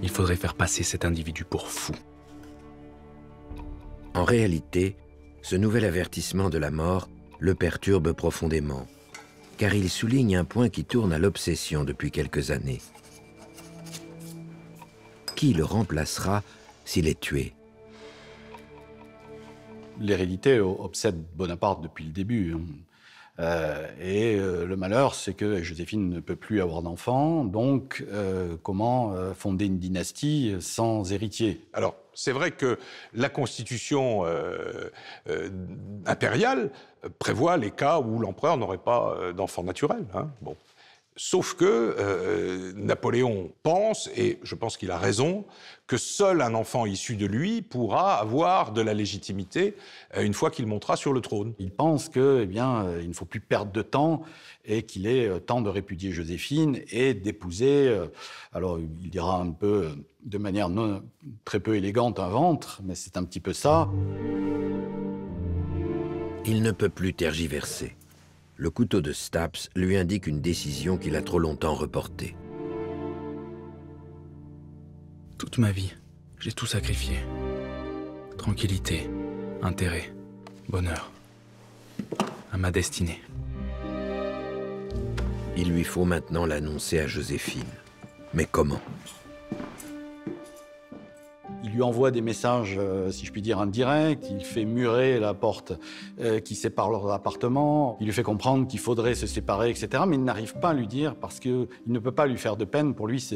il faudrait faire passer cet individu pour fou. En réalité, ce nouvel avertissement de la mort le perturbe profondément, car il souligne un point qui tourne à l'obsession depuis quelques années. qui le remplacera s'il est tué? L'hérédité obsède Bonaparte depuis le début. Le malheur, c'est que Joséphine ne peut plus avoir d'enfants, donc comment fonder une dynastie sans héritier? Alors, c'est vrai que la constitution impériale prévoit les cas où l'empereur n'aurait pas d'enfant naturel. Hein. Bon. Sauf que Napoléon pense, et je pense qu'il a raison, que seul un enfant issu de lui pourra avoir de la légitimité une fois qu'il montera sur le trône. Il pense que, il ne faut plus perdre de temps et qu'il est temps de répudier Joséphine et d'épouser, alors il dira un peu de manière très peu élégante, un ventre, mais c'est un petit peu ça. Il ne peut plus tergiverser. Le couteau de Staps lui indique une décision qu'il a trop longtemps reportée. Toute ma vie, j'ai tout sacrifié. Tranquillité, intérêt, bonheur. À ma destinée. Il lui faut maintenant l'annoncer à Joséphine. Mais comment? Il lui envoie des messages, si je puis dire, indirects. Il fait murer la porte qui sépare leurs appartements. Il lui fait comprendre qu'il faudrait se séparer, etc. Mais il n'arrive pas à lui dire parce qu'il ne peut pas lui faire de peine. Pour lui,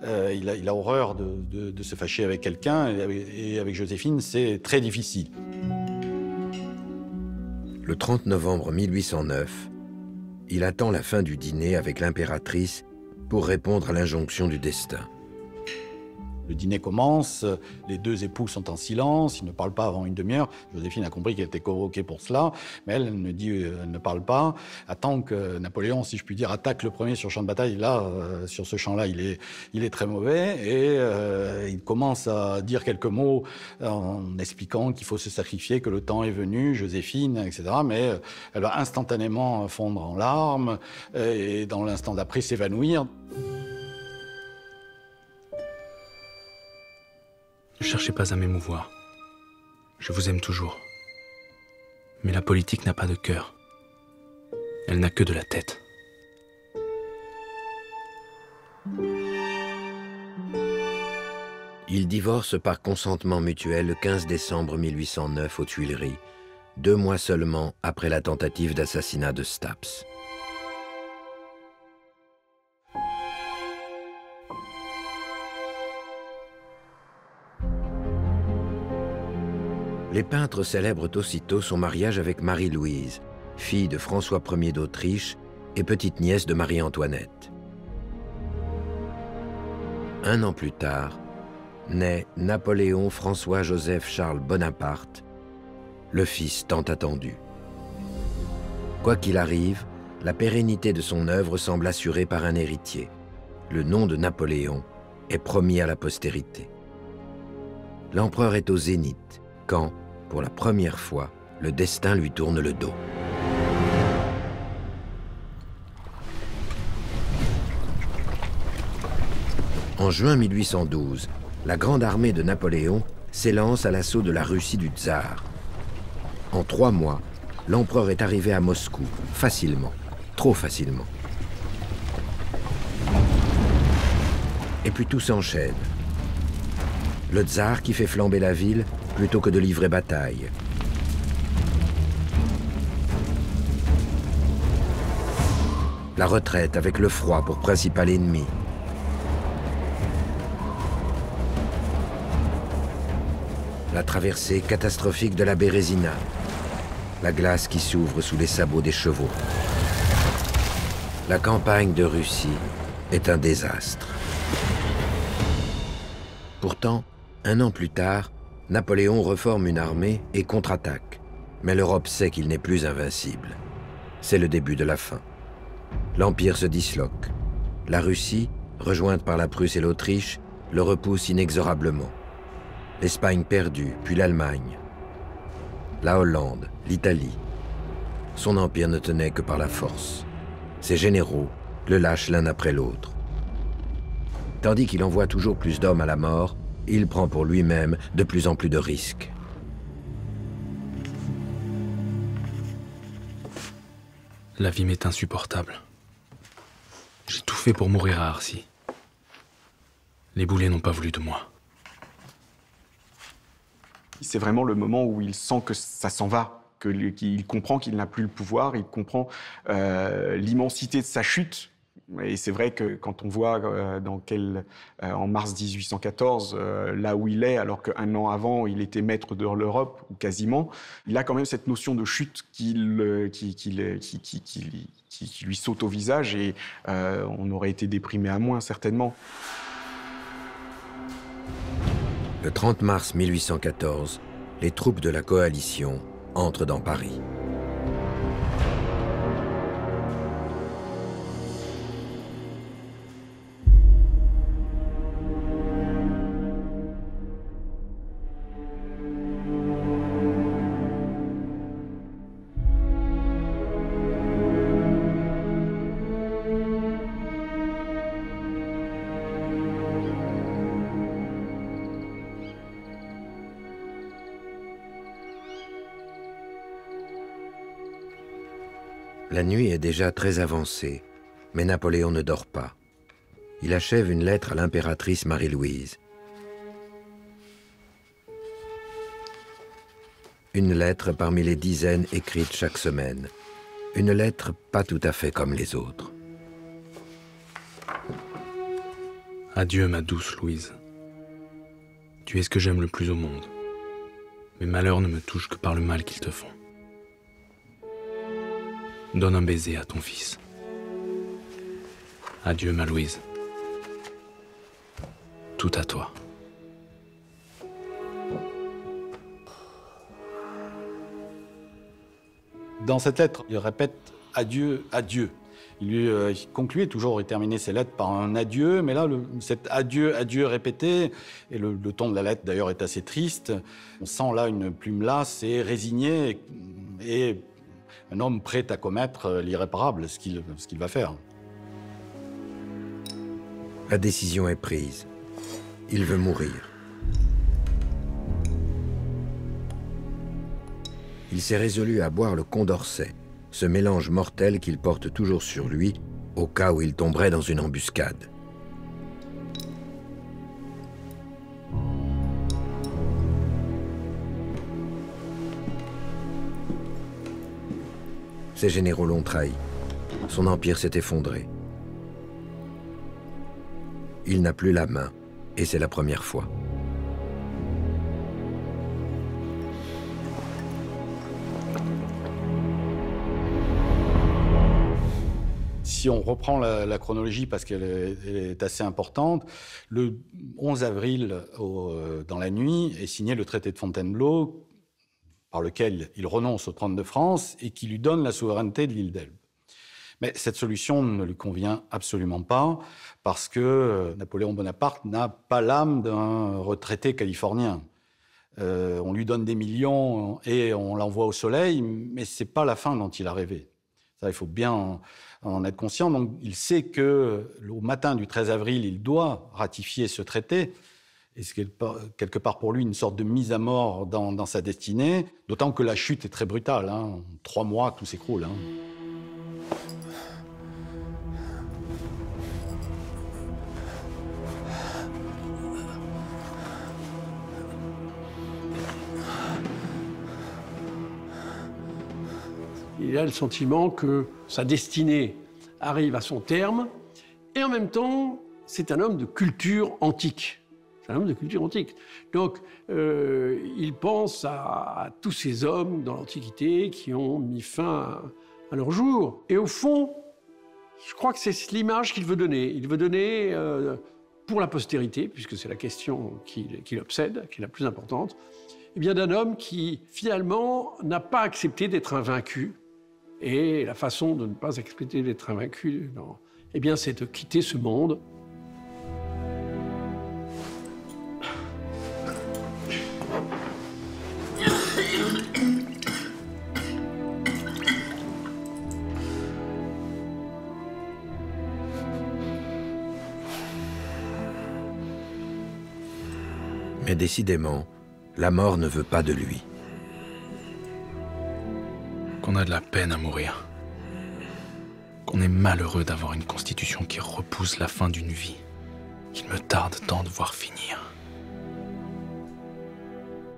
il a horreur de se fâcher avec quelqu'un. Et avec Joséphine, c'est très difficile. Le 30 novembre 1809, il attend la fin du dîner avec l'impératrice pour répondre à l'injonction du destin. Le dîner commence, les deux époux sont en silence, ils ne parlent pas avant une demi-heure. Joséphine a compris qu'elle était convoquée pour cela, mais elle ne parle pas. Attend que Napoléon, si je puis dire, attaque le premier sur le champ de bataille. Là, sur ce champ-là, il est très mauvais et il commence à dire quelques mots en expliquant qu'il faut se sacrifier, que le temps est venu, Joséphine, etc. Mais elle va instantanément fondre en larmes et dans l'instant d'après s'évanouir. Ne cherchez pas à m'émouvoir. Je vous aime toujours. Mais la politique n'a pas de cœur. Elle n'a que de la tête. Ils divorcent par consentement mutuel le 15 décembre 1809 aux Tuileries, 2 mois seulement après la tentative d'assassinat de Staps. Les peintres célèbrent aussitôt son mariage avec Marie-Louise, fille de François Ier d'Autriche et petite-nièce de Marie-Antoinette. Un an plus tard, naît Napoléon François-Joseph Charles Bonaparte, le fils tant attendu. Quoi qu'il arrive, la pérennité de son œuvre semble assurée par un héritier. Le nom de Napoléon est promis à la postérité. L'empereur est au zénith quand, pour la première fois, le destin lui tourne le dos. En juin 1812, la grande armée de Napoléon s'élance à l'assaut de la Russie du tsar. En 3 mois, l'empereur est arrivé à Moscou, facilement, trop facilement. Et puis tout s'enchaîne. Le tsar qui fait flamber la ville plutôt que de livrer bataille. La retraite avec le froid pour principal ennemi. La traversée catastrophique de la Bérésina. La glace qui s'ouvre sous les sabots des chevaux. La campagne de Russie est un désastre. Pourtant, 1 an plus tard, Napoléon reforme une armée et contre-attaque. Mais l'Europe sait qu'il n'est plus invincible. C'est le début de la fin. L'Empire se disloque. La Russie, rejointe par la Prusse et l'Autriche, le repousse inexorablement. L'Espagne perdue, puis l'Allemagne. La Hollande, l'Italie. Son empire ne tenait que par la force. Ses généraux le lâchent l'un après l'autre. Tandis qu'il envoie toujours plus d'hommes à la mort, il prend pour lui-même de plus en plus de risques. La vie m'est insupportable. J'ai tout fait pour mourir à Arcy. Les boulets n'ont pas voulu de moi. C'est vraiment le moment où il sent que ça s'en va, qu'il comprend qu'il n'a plus le pouvoir, il comprend l'immensité de sa chute. Et c'est vrai que quand on voit en mars 1814, là où il est, alors qu'un an avant, il était maître de l'Europe, ou quasiment, il a quand même cette notion de chute qui lui saute au visage et on aurait été déprimé à moins, certainement. Le 30 mars 1814, les troupes de la coalition entrent dans Paris. La nuit est déjà très avancée, mais Napoléon ne dort pas. Il achève une lettre à l'impératrice Marie-Louise. Une lettre parmi les dizaines écrites chaque semaine. Une lettre pas tout à fait comme les autres. Adieu, ma douce Louise. Tu es ce que j'aime le plus au monde. Mes malheurs ne me touchent que par le mal qu'ils te font. Donne un baiser à ton fils. Adieu, ma Louise. Tout à toi. Dans cette lettre, il répète « adieu, adieu ». Il concluait toujours et terminait ses lettres par un adieu, mais là, cet adieu, adieu répété, et le ton de la lettre d'ailleurs est assez triste. On sent là une plume lasse et résignée, et un homme prêt à commettre l'irréparable, ce qu'il va faire. La décision est prise. Il veut mourir. Il s'est résolu à boire le Condorcet, ce mélange mortel qu'il porte toujours sur lui, au cas où il tomberait dans une embuscade. Ses généraux l'ont trahi. Son empire s'est effondré. Il n'a plus la main, et c'est la première fois. Si on reprend la chronologie, parce qu'elle est assez importante, le 11 avril, dans la nuit, est signé le traité de Fontainebleau, par lequel il renonce au trône de France et qui lui donne la souveraineté de l'île d'Elbe. Mais cette solution ne lui convient absolument pas, parce que Napoléon Bonaparte n'a pas l'âme d'un retraité californien. On lui donne des millions et on l'envoie au soleil, mais ce n'est pas la fin dont il a rêvé. Ça, il faut bien en être conscient. Donc, il sait qu'au matin du 13 avril, il doit ratifier ce traité. Et c'est quelque part pour lui une sorte de mise à mort dans sa destinée, d'autant que la chute est très brutale. En 3 mois, tout s'écroule. Il a le sentiment que sa destinée arrive à son terme, et en même temps, c'est un homme de culture antique. C'est un homme de culture antique. Donc, il pense à tous ces hommes dans l'Antiquité qui ont mis fin à leur jour. Et au fond, je crois que c'est l'image qu'il veut donner. Il veut donner, pour la postérité, puisque c'est la question qui l'obsède, qui est la plus importante, eh bien, d'un homme qui, finalement, n'a pas accepté d'être un vaincu. Et la façon de ne pas accepter d'être invaincu, eh bien, c'est de quitter ce monde. Mais décidément, la mort ne veut pas de lui. Qu'on a de la peine à mourir. Qu'on est malheureux d'avoir une constitution qui repousse la fin d'une vie, qu'il me tarde tant de voir finir.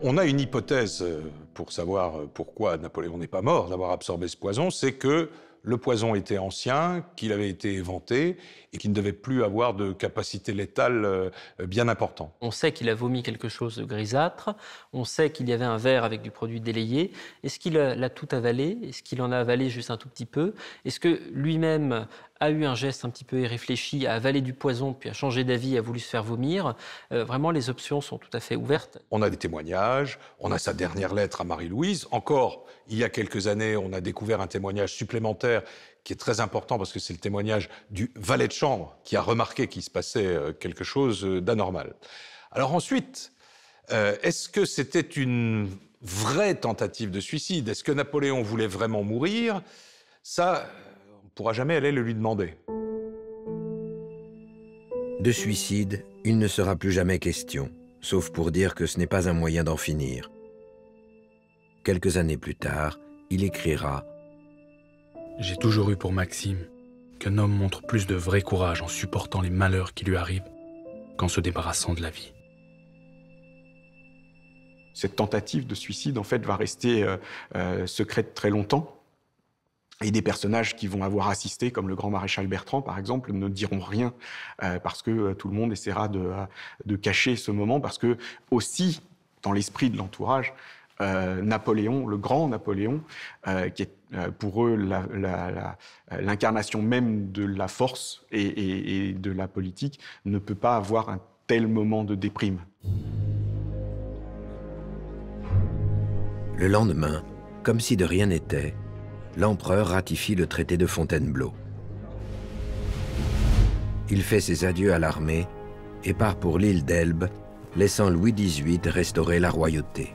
On a une hypothèse pour savoir pourquoi Napoléon n'est pas mort d'avoir absorbé ce poison, c'est que le poison était ancien, qu'il avait été éventé et qu'il ne devait plus avoir de capacité létale bien importante. On sait qu'il a vomi quelque chose de grisâtre, on sait qu'il y avait un verre avec du produit délayé. Est-ce qu'il l'a tout avalé? Est-ce qu'il en a avalé juste un tout petit peu? Est-ce que lui-même a eu un geste un petit peu irréfléchi, a avalé du poison, puis a changé d'avis, a voulu se faire vomir? Vraiment, les options sont tout à fait ouvertes. On a des témoignages, on a sa dernière lettre à Marie-Louise. Encore, il y a quelques années, on a découvert un témoignage supplémentaire qui est très important parce que c'est le témoignage du valet de chambre qui a remarqué qu'il se passait quelque chose d'anormal. Alors ensuite, est-ce que c'était une vraie tentative de suicide? Est-ce que Napoléon voulait vraiment mourir? Ça, on ne pourra jamais aller le lui demander. De suicide, il ne sera plus jamais question, sauf pour dire que ce n'est pas un moyen d'en finir. Quelques années plus tard, il écrira « J'ai toujours eu pour maxime qu'un homme montre plus de vrai courage en supportant les malheurs qui lui arrivent qu'en se débarrassant de la vie. » Cette tentative de suicide, en fait, va rester secrète très longtemps. Et des personnages qui vont avoir assisté, comme le grand maréchal Bertrand, par exemple, ne diront rien parce que tout le monde essaiera de cacher ce moment, parce que aussi, dans l'esprit de l'entourage, Napoléon, le grand Napoléon, qui est pour eux l'incarnation même de la force et de la politique, ne peut pas avoir un tel moment de déprime. Le lendemain, comme si de rien n'était, l'empereur ratifie le traité de Fontainebleau. Il fait ses adieux à l'armée et part pour l'île d'Elbe, laissant Louis XVIII restaurer la royauté.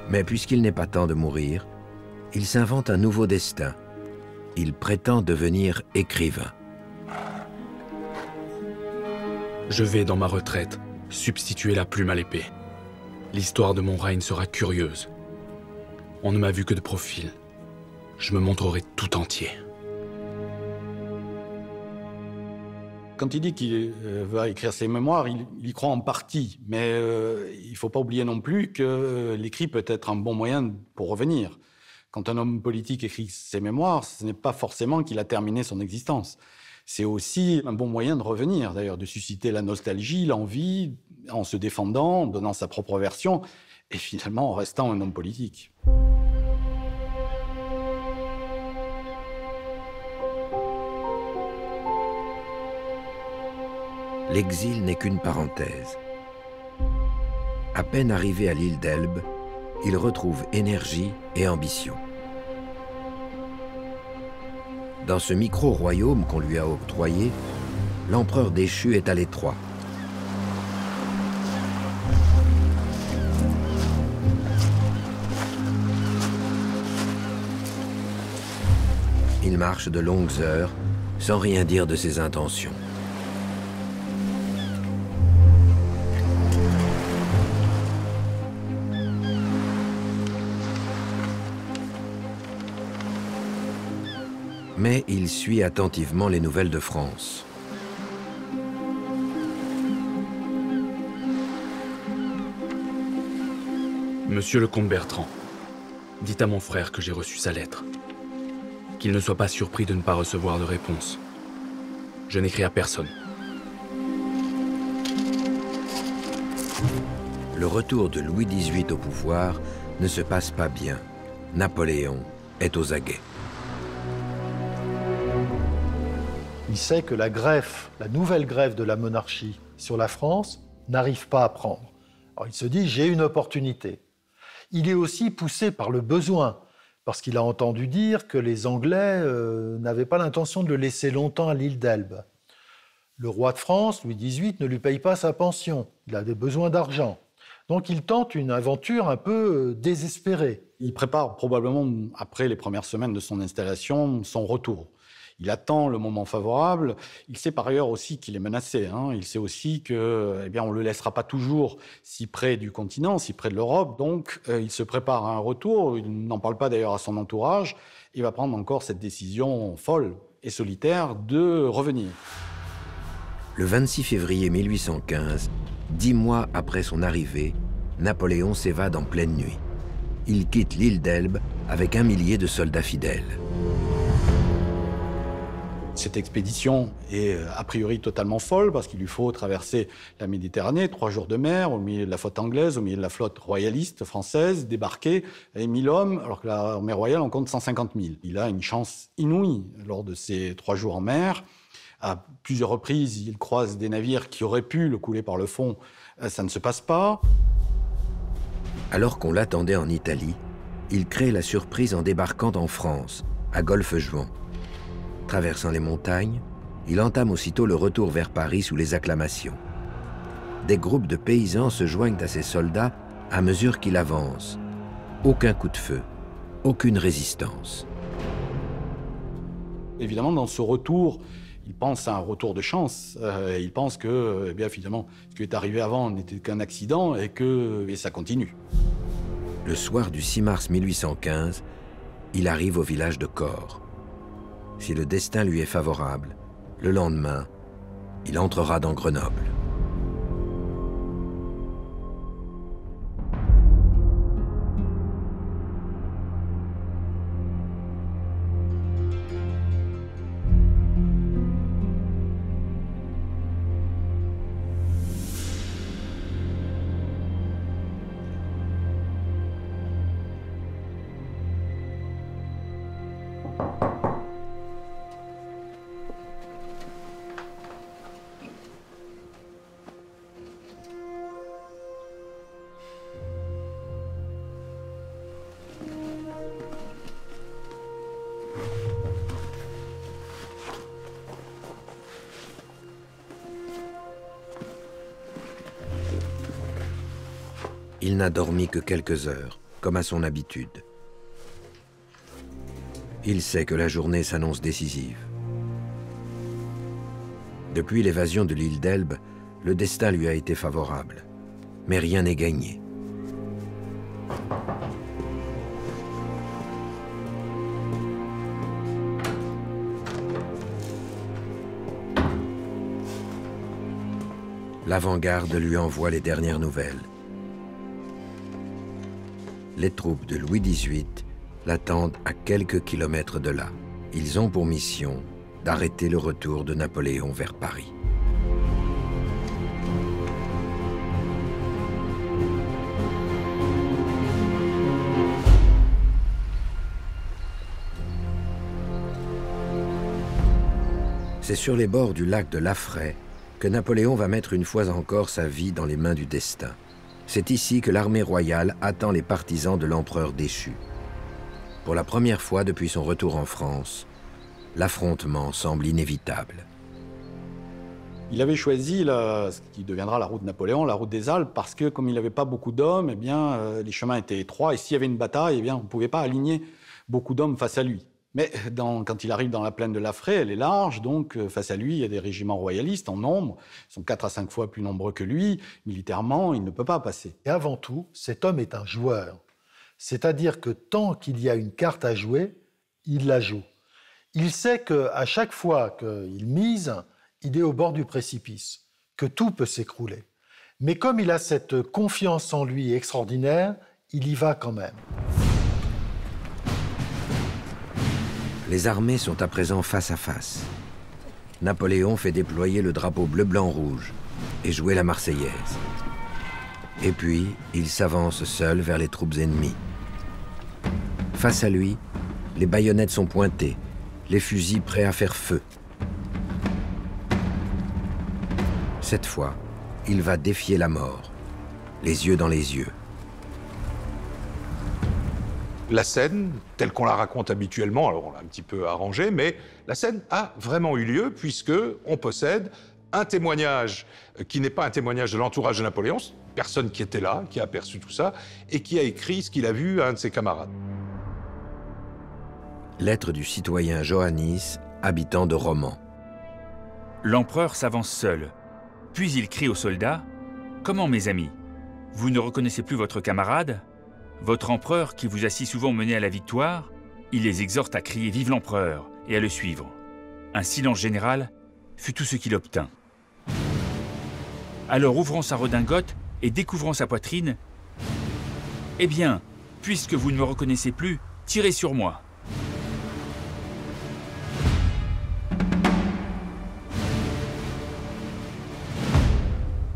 Mais puisqu'il n'est pas temps de mourir, il s'invente un nouveau destin. Il prétend devenir écrivain. Je vais, dans ma retraite, substituer la plume à l'épée. L'histoire de mon règne sera curieuse. On ne m'a vu que de profil. Je me montrerai tout entier. Quand il dit qu'il va écrire ses mémoires, il y croit en partie. Mais il ne faut pas oublier non plus que l'écrit peut être un bon moyen pour revenir. Quand un homme politique écrit ses mémoires, ce n'est pas forcément qu'il a terminé son existence. C'est aussi un bon moyen de revenir, d'ailleurs, de susciter la nostalgie, l'envie, en se défendant, en donnant sa propre version, et finalement en restant un homme politique. L'exil n'est qu'une parenthèse. À peine arrivé à l'île d'Elbe, il retrouve énergie et ambition. Dans ce micro-royaume qu'on lui a octroyé, l'empereur déchu est à l'étroit. Il marche de longues heures sans rien dire de ses intentions. Mais il suit attentivement les nouvelles de France. Monsieur le comte Bertrand, dites à mon frère que j'ai reçu sa lettre. Qu'il ne soit pas surpris de ne pas recevoir de réponse. Je n'écris à personne. Le retour de Louis XVIII au pouvoir ne se passe pas bien. Napoléon est aux aguets. Il sait que la greffe, la nouvelle greffe de la monarchie sur la France n'arrive pas à prendre. Alors il se dit, j'ai une opportunité. Il est aussi poussé par le besoin, parce qu'il a entendu dire que les Anglais n'avaient pas l'intention de le laisser longtemps à l'île d'Elbe. Le roi de France, Louis XVIII, ne lui paye pas sa pension. Il a des besoins d'argent. Donc il tente une aventure un peu désespérée. Il prépare probablement, après les premières semaines de son installation, son retour. Il attend le moment favorable. Il sait par ailleurs aussi qu'il est menacé. Il sait aussi que, on ne le laissera pas toujours si près du continent, si près de l'Europe. Donc, il se prépare à un retour. Il n'en parle pas d'ailleurs à son entourage. Il va prendre encore cette décision folle et solitaire de revenir. Le 26 février 1815, 10 mois après son arrivée, Napoléon s'évade en pleine nuit. Il quitte l'île d'Elbe avec 1 millier de soldats fidèles. Cette expédition est a priori totalement folle parce qu'il lui faut traverser la Méditerranée, 3 jours de mer, au milieu de la flotte anglaise, au milieu de la flotte royaliste française, débarquer, et 1000 hommes, alors que l'armée royale en compte 150 000. Il a une chance inouïe lors de ces 3 jours en mer. À plusieurs reprises, il croise des navires qui auraient pu le couler par le fond. Ça ne se passe pas. Alors qu'on l'attendait en Italie, il crée la surprise en débarquant en France, à Golfe-Juan. Traversant les montagnes, il entame aussitôt le retour vers Paris sous les acclamations. Des groupes de paysans se joignent à ses soldats à mesure qu'il avance. Aucun coup de feu, aucune résistance. Évidemment, dans ce retour, il pense à un retour de chance. Il pense que, finalement, ce qui est arrivé avant n'était qu'un accident et ça continue. Le soir du 6 mars 1815, il arrive au village de Cors. Si le destin lui est favorable, le lendemain, il entrera dans Grenoble. Il n'a dormi que quelques heures, comme à son habitude. Il sait que la journée s'annonce décisive. Depuis l'évasion de l'île d'Elbe, le destin lui a été favorable. Mais rien n'est gagné. L'avant-garde lui envoie les dernières nouvelles. Les troupes de Louis XVIII l'attendent à quelques kilomètres de là. Ils ont pour mission d'arrêter le retour de Napoléon vers Paris. C'est sur les bords du lac de Laffrey que Napoléon va mettre une fois encore sa vie dans les mains du destin. C'est ici que l'armée royale attend les partisans de l'empereur déchu. Pour la première fois depuis son retour en France, l'affrontement semble inévitable. Il avait choisi ce qui deviendra la route de Napoléon, la route des Alpes, parce que comme il n'avait pas beaucoup d'hommes, les chemins étaient étroits, et s'il y avait une bataille, on ne pouvait pas aligner beaucoup d'hommes face à lui. Mais quand il arrive dans la plaine de Laffrey, elle est large, donc face à lui, il y a des régiments royalistes en nombre. Ils sont 4 à 5 fois plus nombreux que lui. Militairement, il ne peut pas passer. Et avant tout, cet homme est un joueur. C'est-à-dire que tant qu'il y a une carte à jouer, il la joue. Il sait qu'à chaque fois qu'il mise, il est au bord du précipice, que tout peut s'écrouler. Mais comme il a cette confiance en lui extraordinaire, il y va quand même. Les armées sont à présent face à face. Napoléon fait déployer le drapeau bleu-blanc-rouge et jouer la Marseillaise. Et puis, il s'avance seul vers les troupes ennemies. Face à lui, les baïonnettes sont pointées, les fusils prêts à faire feu. Cette fois, il va défier la mort, les yeux dans les yeux. La scène, telle qu'on la raconte habituellement, alors on l'a un petit peu arrangée, mais la scène a vraiment eu lieu puisque on possède un témoignage qui n'est pas un témoignage de l'entourage de Napoléon, personne qui était là, qui a aperçu tout ça, et qui a écrit ce qu'il a vu à un de ses camarades. Lettre du citoyen Johannis, habitant de Romans. L'empereur s'avance seul, puis il crie aux soldats « Comment, mes amis? Vous ne reconnaissez plus votre camarade? Votre empereur, qui vous a si souvent mené à la victoire, il les exhorte à crier « Vive l'empereur !» et à le suivre. Un silence général fut tout ce qu'il obtint. Alors ouvrant sa redingote et découvrant sa poitrine, « Eh bien, puisque vous ne me reconnaissez plus, tirez sur moi. »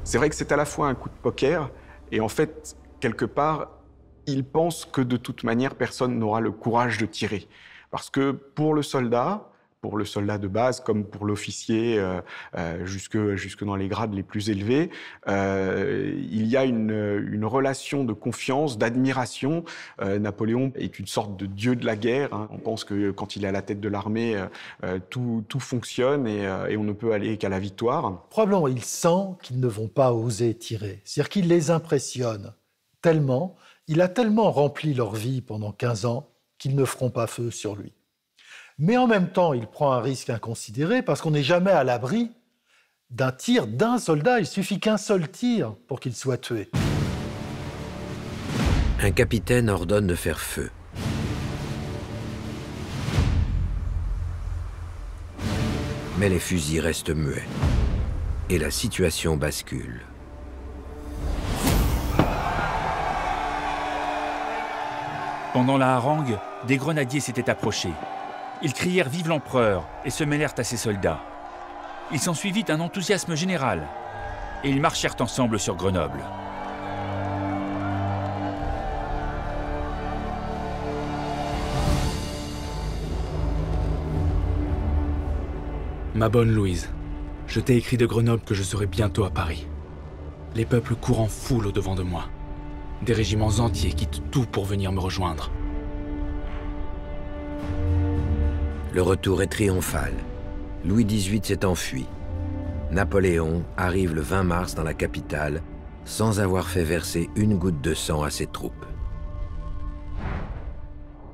C'est vrai que c'est à la fois un coup de poker et en fait, quelque part, il pense que de toute manière, personne n'aura le courage de tirer. Parce que pour le soldat de base comme pour l'officier jusque dans les grades les plus élevés, il y a une relation de confiance, d'admiration. Napoléon est une sorte de dieu de la guerre. Hein. On pense que quand il est à la tête de l'armée, tout fonctionne et on ne peut aller qu'à la victoire. Probablement, il sent qu'ils ne vont pas oser tirer. C'est-à-dire qu'il les impressionne tellement, il a tellement rempli leur vie pendant 15 ans qu'ils ne feront pas feu sur lui. Mais en même temps, il prend un risque inconsidéré parce qu'on n'est jamais à l'abri d'un tir d'un soldat. Il suffit qu'un seul tir pour qu'il soit tué. Un capitaine ordonne de faire feu. Mais les fusils restent muets. Et la situation bascule. Pendant la harangue, des grenadiers s'étaient approchés. Ils crièrent « Vive l'empereur » et se mêlèrent à ses soldats. Il s'ensuivit un enthousiasme général et ils marchèrent ensemble sur Grenoble. Ma bonne Louise, je t'ai écrit de Grenoble que je serai bientôt à Paris. Les peuples courent en foule au-devant de moi. Des régiments entiers quittent tout pour venir me rejoindre. Le retour est triomphal. Louis XVIII s'est enfui. Napoléon arrive le 20 mars dans la capitale sans avoir fait verser une goutte de sang à ses troupes.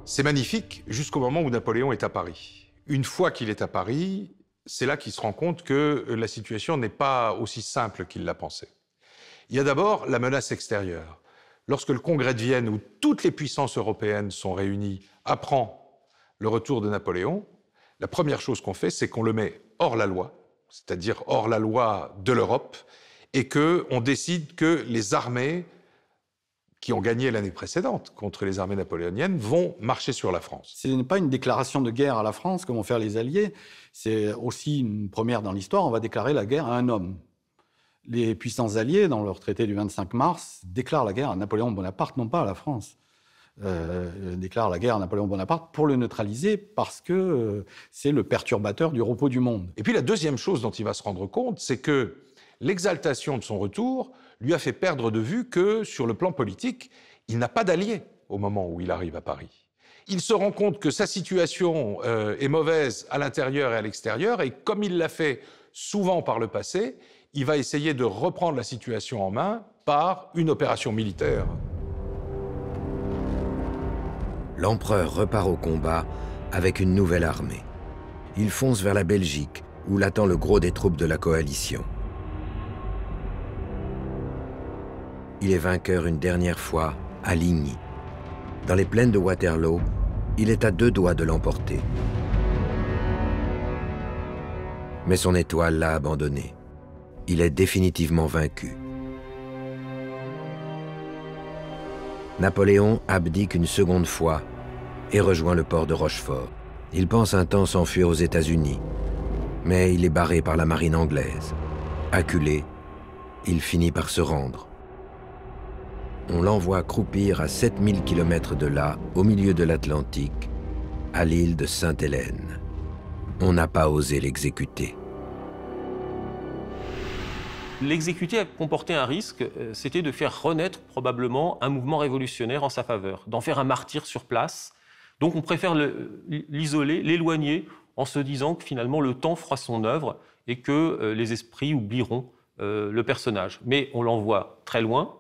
C'est magnifique jusqu'au moment où Napoléon est à Paris. Une fois qu'il est à Paris, c'est là qu'il se rend compte que la situation n'est pas aussi simple qu'il l'a pensé. Il y a d'abord la menace extérieure. Lorsque le Congrès de Vienne, où toutes les puissances européennes sont réunies, apprend le retour de Napoléon, la première chose qu'on fait, c'est qu'on le met hors la loi, c'est-à-dire hors la loi de l'Europe, et qu'on décide que les armées qui ont gagné l'année précédente contre les armées napoléoniennes vont marcher sur la France. Ce n'est pas une déclaration de guerre à la France, comme vont faire les Alliés. C'est aussi une première dans l'histoire. On va déclarer la guerre à un homme. Les puissances alliées, dans leur traité du 25 mars, déclarent la guerre à Napoléon Bonaparte, non pas à la France. Déclarent la guerre à Napoléon Bonaparte pour le neutraliser parce que c'est le perturbateur du repos du monde. Et puis la deuxième chose dont il va se rendre compte, c'est que l'exaltation de son retour lui a fait perdre de vue que, sur le plan politique, il n'a pas d'alliés au moment où il arrive à Paris. Il se rend compte que sa situation est mauvaise à l'intérieur et à l'extérieur, et comme il l'a fait souvent par le passé, il va essayer de reprendre la situation en main par une opération militaire. L'empereur repart au combat avec une nouvelle armée. Il fonce vers la Belgique, où l'attend le gros des troupes de la coalition. Il est vainqueur une dernière fois à Ligny. Dans les plaines de Waterloo, il est à 2 doigts de l'emporter. Mais son étoile l'a abandonné. Il est définitivement vaincu. Napoléon abdique une seconde fois et rejoint le port de Rochefort. Il pense un temps s'enfuir aux États-Unis, mais il est barré par la marine anglaise. Acculé, il finit par se rendre. On l'envoie croupir à 7000 km de là, au milieu de l'Atlantique, à l'île de Sainte-Hélène. On n'a pas osé l'exécuter. L'exécuter comportait un risque, c'était de faire renaître probablement un mouvement révolutionnaire en sa faveur, d'en faire un martyr sur place. Donc on préfère l'isoler, l'éloigner, en se disant que finalement le temps fera son œuvre et que les esprits oublieront le personnage. Mais on l'envoie très loin,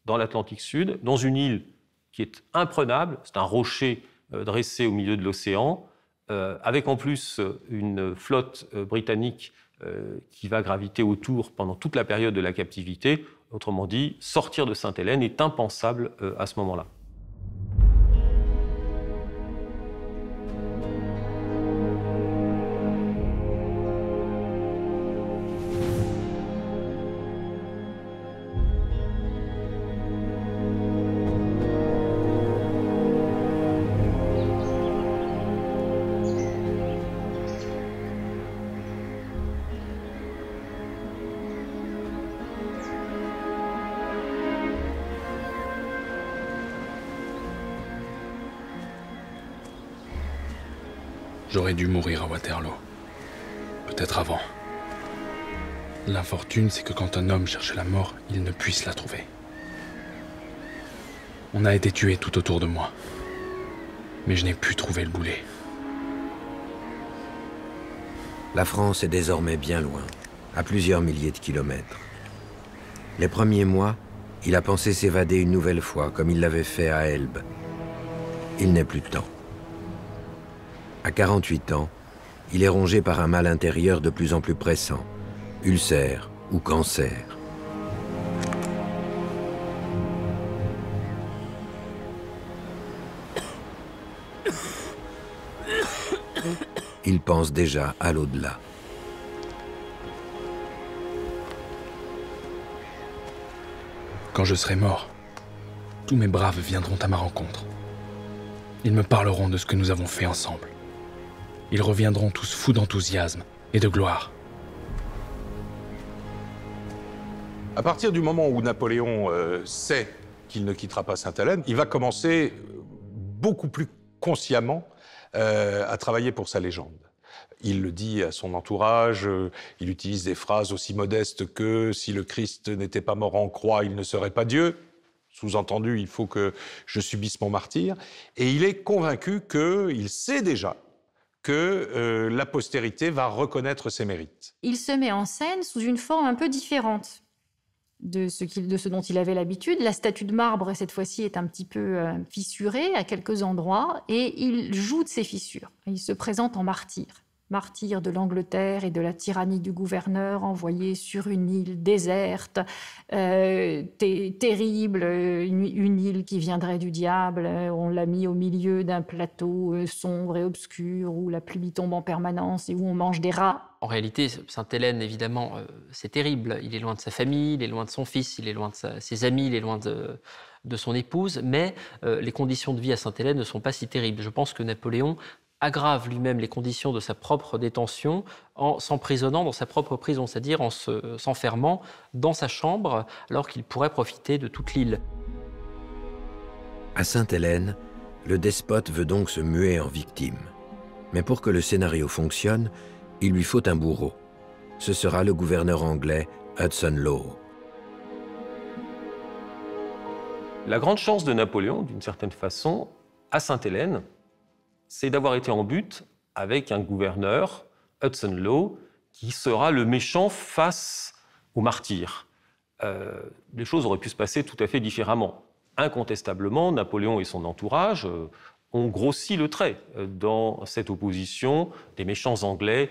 dans l'Atlantique Sud, dans une île qui est imprenable, c'est un rocher dressé au milieu de l'océan, avec en plus une flotte britannique qui va graviter autour pendant toute la période de la captivité. Autrement dit, sortir de Sainte-Hélène est impensable à ce moment-là. J'aurais dû mourir à Waterloo. Peut-être avant. L'infortune, c'est que quand un homme cherche la mort, il ne puisse la trouver. On a été tués tout autour de moi. Mais je n'ai pu trouver le boulet. La France est désormais bien loin, à plusieurs milliers de kilomètres. Les premiers mois, il a pensé s'évader une nouvelle fois, comme il l'avait fait à Elbe. Il n'est plus temps. À 48 ans, il est rongé par un mal intérieur de plus en plus pressant, ulcère ou cancer. Il pense déjà à l'au-delà. Quand je serai mort, tous mes braves viendront à ma rencontre. Ils me parleront de ce que nous avons fait ensemble. Ils reviendront tous fous d'enthousiasme et de gloire. À partir du moment où Napoléon sait qu'il ne quittera pas Sainte-Hélène, il va commencer beaucoup plus consciemment à travailler pour sa légende. Il le dit à son entourage, il utilise des phrases aussi modestes que « si le Christ n'était pas mort en croix, il ne serait pas Dieu ». Sous-entendu, il faut que je subisse mon martyre. Et il est convaincu il sait déjà que la postérité va reconnaître ses mérites. Il se met en scène sous une forme un peu différente de ce dont il avait l'habitude. La statue de marbre, cette fois-ci, est un petit peu fissurée à quelques endroits, et il joue de ces fissures. Il se présente en martyr. Martyr de l'Angleterre et de la tyrannie du gouverneur, envoyé sur une île déserte, terrible, une île qui viendrait du diable. On l'a mis au milieu d'un plateau sombre et obscur où la pluie tombe en permanence et où on mange des rats. En réalité, Sainte-Hélène, évidemment, c'est terrible. Il est loin de sa famille, il est loin de son fils, il est loin de ses amis, il est loin de son épouse, mais les conditions de vie à Sainte-Hélène ne sont pas si terribles. Je pense que Napoléon aggrave lui-même les conditions de sa propre détention en s'emprisonnant dans sa propre prison, c'est-à-dire en s'enfermant dans sa chambre alors qu'il pourrait profiter de toute l'île. À Sainte-Hélène, le despote veut donc se muer en victime. Mais pour que le scénario fonctionne, il lui faut un bourreau. Ce sera le gouverneur anglais Hudson Lowe. La grande chance de Napoléon, d'une certaine façon, à Sainte-Hélène, c'est d'avoir été en butte avec un gouverneur, Hudson Lowe, qui sera le méchant face au martyr. Les choses auraient pu se passer tout à fait différemment. Incontestablement, Napoléon et son entourage ont grossi le trait dans cette opposition des méchants Anglais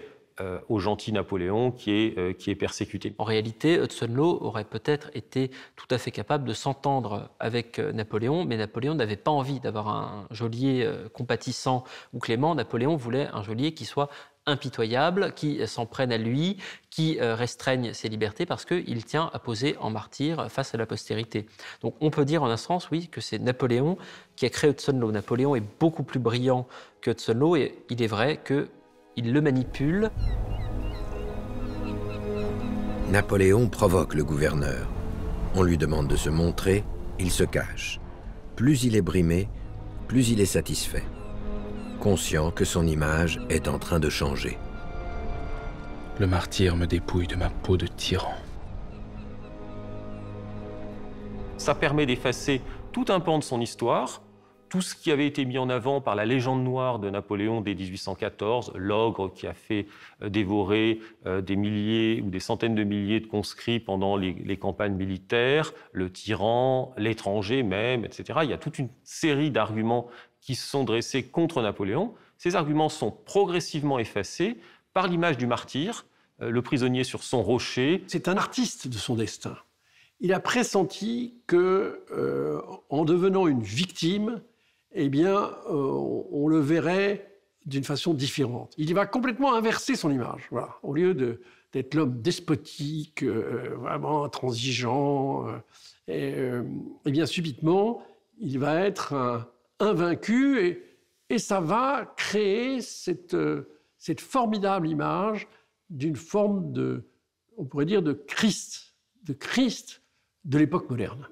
au gentil Napoléon qui est persécuté. En réalité, Hudson Lowe aurait peut-être été tout à fait capable de s'entendre avec Napoléon, mais Napoléon n'avait pas envie d'avoir un geôlier compatissant ou clément. Napoléon voulait un geôlier qui soit impitoyable, qui s'en prenne à lui, qui restreigne ses libertés parce qu'il tient à poser en martyr face à la postérité. Donc on peut dire en un sens, oui, que c'est Napoléon qui a créé Hudson Lowe. Napoléon est beaucoup plus brillant que Hudson Lowe et il est vrai qu'il le manipule. Napoléon provoque le gouverneur. On lui demande de se montrer, il se cache. Plus il est brimé, plus il est satisfait, conscient que son image est en train de changer. Le martyr me dépouille de ma peau de tyran. Ça permet d'effacer tout un pan de son histoire, tout ce qui avait été mis en avant par la légende noire de Napoléon dès 1814, l'ogre qui a fait dévorer des milliers ou des centaines de milliers de conscrits pendant les campagnes militaires, le tyran, l'étranger même, etc. Il y a toute une série d'arguments qui se sont dressés contre Napoléon. Ces arguments sont progressivement effacés par l'image du martyr, le prisonnier sur son rocher. C'est un artiste de son destin. Il a pressenti que, en devenant une victime, eh bien, on le verrait d'une façon différente. Il va complètement inverser son image. Voilà. Au lieu d'être l'homme despotique, vraiment intransigeant, et bien subitement, il va être un vaincu et ça va créer cette formidable image d'une forme on pourrait dire, de Christ de l'époque moderne.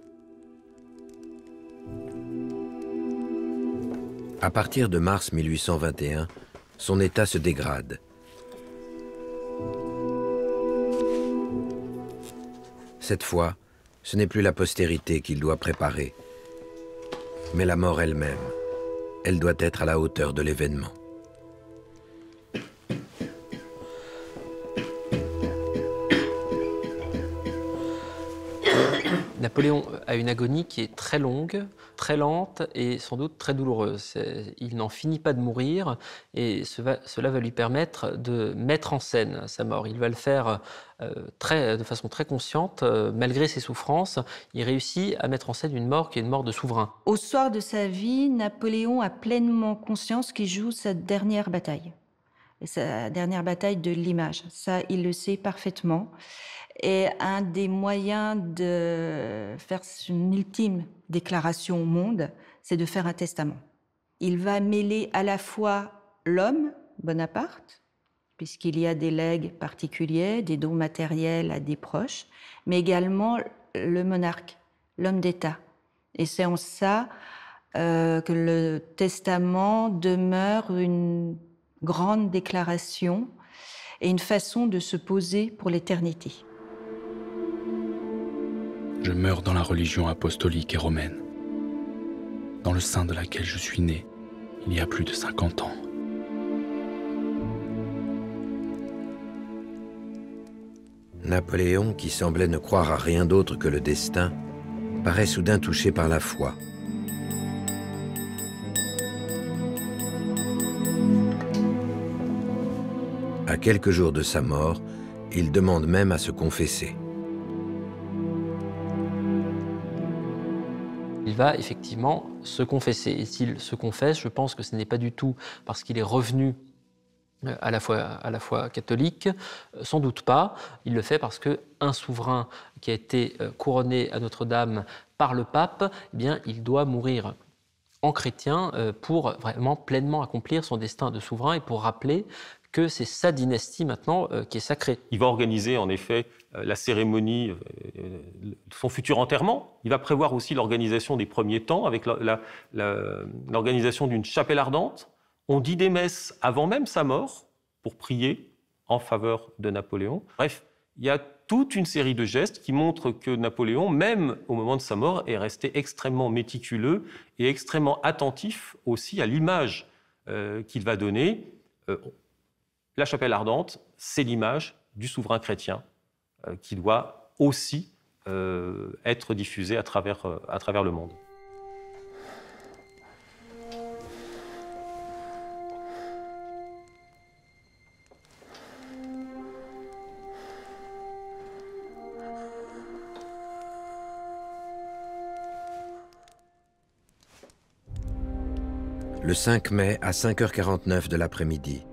À partir de mars 1821, son état se dégrade. Cette fois, ce n'est plus la postérité qu'il doit préparer, mais la mort elle-même. Elle doit être à la hauteur de l'événement. Napoléon a une agonie qui est très longue, très lente et sans doute très douloureuse. Il n'en finit pas de mourir et cela va lui permettre de mettre en scène sa mort. Il va le faire de façon très consciente. Malgré ses souffrances, il réussit à mettre en scène une mort qui est une mort de souverain. Au soir de sa vie, Napoléon a pleinement conscience qu'il joue sa dernière bataille. Sa dernière bataille de l'image. Ça, il le sait parfaitement. Et un des moyens de faire une ultime déclaration au monde, c'est de faire un testament. Il va mêler à la fois l'homme, Bonaparte, puisqu'il y a des legs particuliers, des dons matériels à des proches, mais également le monarque, l'homme d'État. Et c'est en ça que le testament demeure une grande déclaration et une façon de se poser pour l'éternité. Je meurs dans la religion apostolique et romaine, dans le sein de laquelle je suis né il y a plus de 50 ans. Napoléon, qui semblait ne croire à rien d'autre que le destin, paraît soudain touché par la foi. À quelques jours de sa mort, il demande même à se confesser. Il va effectivement se confesser. Et s'il se confesse, je pense que ce n'est pas du tout parce qu'il est revenu à la foi catholique, sans doute pas. Il le fait parce qu'un souverain qui a été couronné à Notre-Dame par le pape, eh bien, il doit mourir en chrétien pour vraiment pleinement accomplir son destin de souverain et pour rappeler que c'est sa dynastie maintenant qui est sacrée. Il va organiser en effet la cérémonie, son futur enterrement. Il va prévoir aussi l'organisation des premiers temps avec l'organisation d'une chapelle ardente. On dit des messes avant même sa mort pour prier en faveur de Napoléon. Bref, il y a toute une série de gestes qui montrent que Napoléon, même au moment de sa mort, est resté extrêmement méticuleux et extrêmement attentif aussi à l'image qu'il va donner. La chapelle ardente, c'est l'image du souverain chrétien qui doit aussi être diffusée à travers le monde. Le 5 mai, à 5h49 de l'après-midi,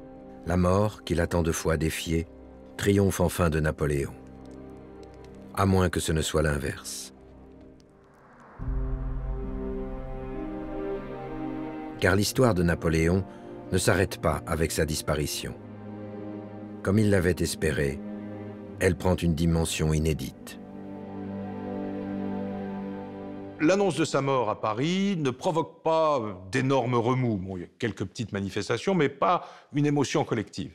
la mort, qu'il a tant de fois défiée, triomphe enfin de Napoléon. À moins que ce ne soit l'inverse. Car l'histoire de Napoléon ne s'arrête pas avec sa disparition. Comme il l'avait espéré, elle prend une dimension inédite. L'annonce de sa mort à Paris ne provoque pas d'énormes remous. Bon, il y a quelques petites manifestations, mais pas une émotion collective.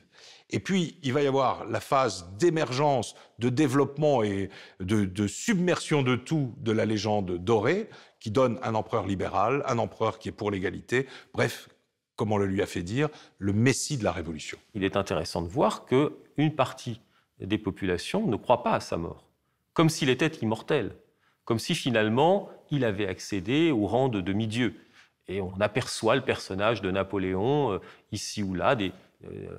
Et puis, il va y avoir la phase d'émergence, de développement et de submersion de tout de la légende dorée, qui donne un empereur libéral, un empereur qui est pour l'égalité. Bref, comme on le lui a fait dire, le messie de la Révolution. Il est intéressant de voir qu'une partie des populations ne croit pas à sa mort, comme s'il était immortel, comme si finalement il avait accédé au rang de demi-dieu. Et on aperçoit le personnage de Napoléon, ici ou là,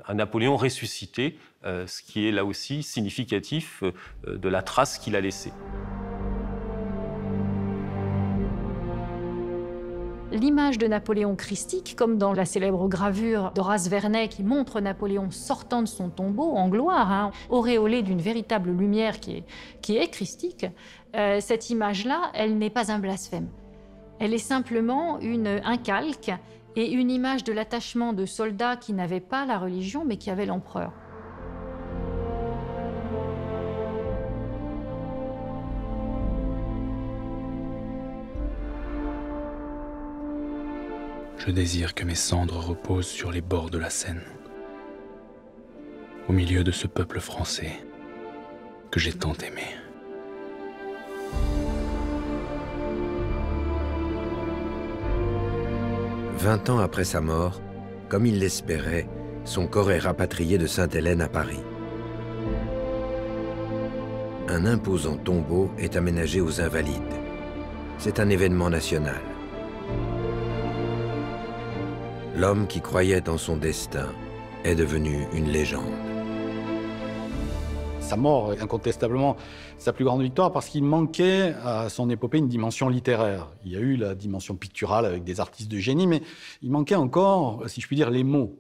un Napoléon ressuscité, ce qui est là aussi significatif de la trace qu'il a laissée. L'image de Napoléon christique, comme dans la célèbre gravure d'Horace Vernet qui montre Napoléon sortant de son tombeau en gloire, auréolé d'une véritable lumière qui est christique, cette image-là, elle n'est pas un blasphème. Elle est simplement un calque et une image de l'attachement de soldats qui n'avaient pas la religion mais qui avaient l'empereur. Je désire que mes cendres reposent sur les bords de la Seine. au milieu de ce peuple français que j'ai tant aimé. « 20 ans après sa mort, comme il l'espérait, son corps est rapatrié de Sainte-Hélène à Paris. Un imposant tombeau est aménagé aux Invalides. C'est un événement national. L'homme qui croyait en son destin est devenu une légende. Sa mort est incontestablement sa plus grande victoire parce qu'il manquait à son épopée une dimension littéraire. Il y a eu la dimension picturale avec des artistes de génie, mais il manquait encore, si je puis dire, les mots.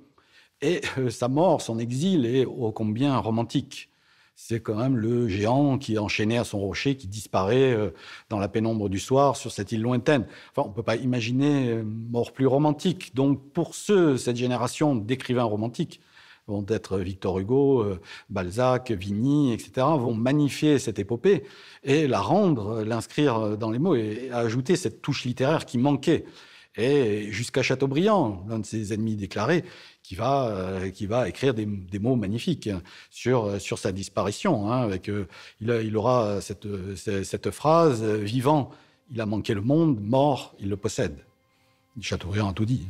Et sa mort, son exil est ô combien romantique. C'est quand même le géant qui est enchaîné à son rocher, qui disparaît dans la pénombre du soir sur cette île lointaine. Enfin, on ne peut pas imaginer mort plus romantique. Donc pour cette génération d'écrivains romantiques, vont être Victor Hugo, Balzac, Vigny, etc., vont magnifier cette épopée et la rendre, l'inscrire dans les mots et ajouter cette touche littéraire qui manquait. Et jusqu'à Chateaubriand, l'un de ses ennemis déclarés, qui va écrire des mots magnifiques sur sa disparition. Hein, il aura cette phrase « Vivant, il a manqué le monde, mort, il le possède ». Chateaubriand a tout dit.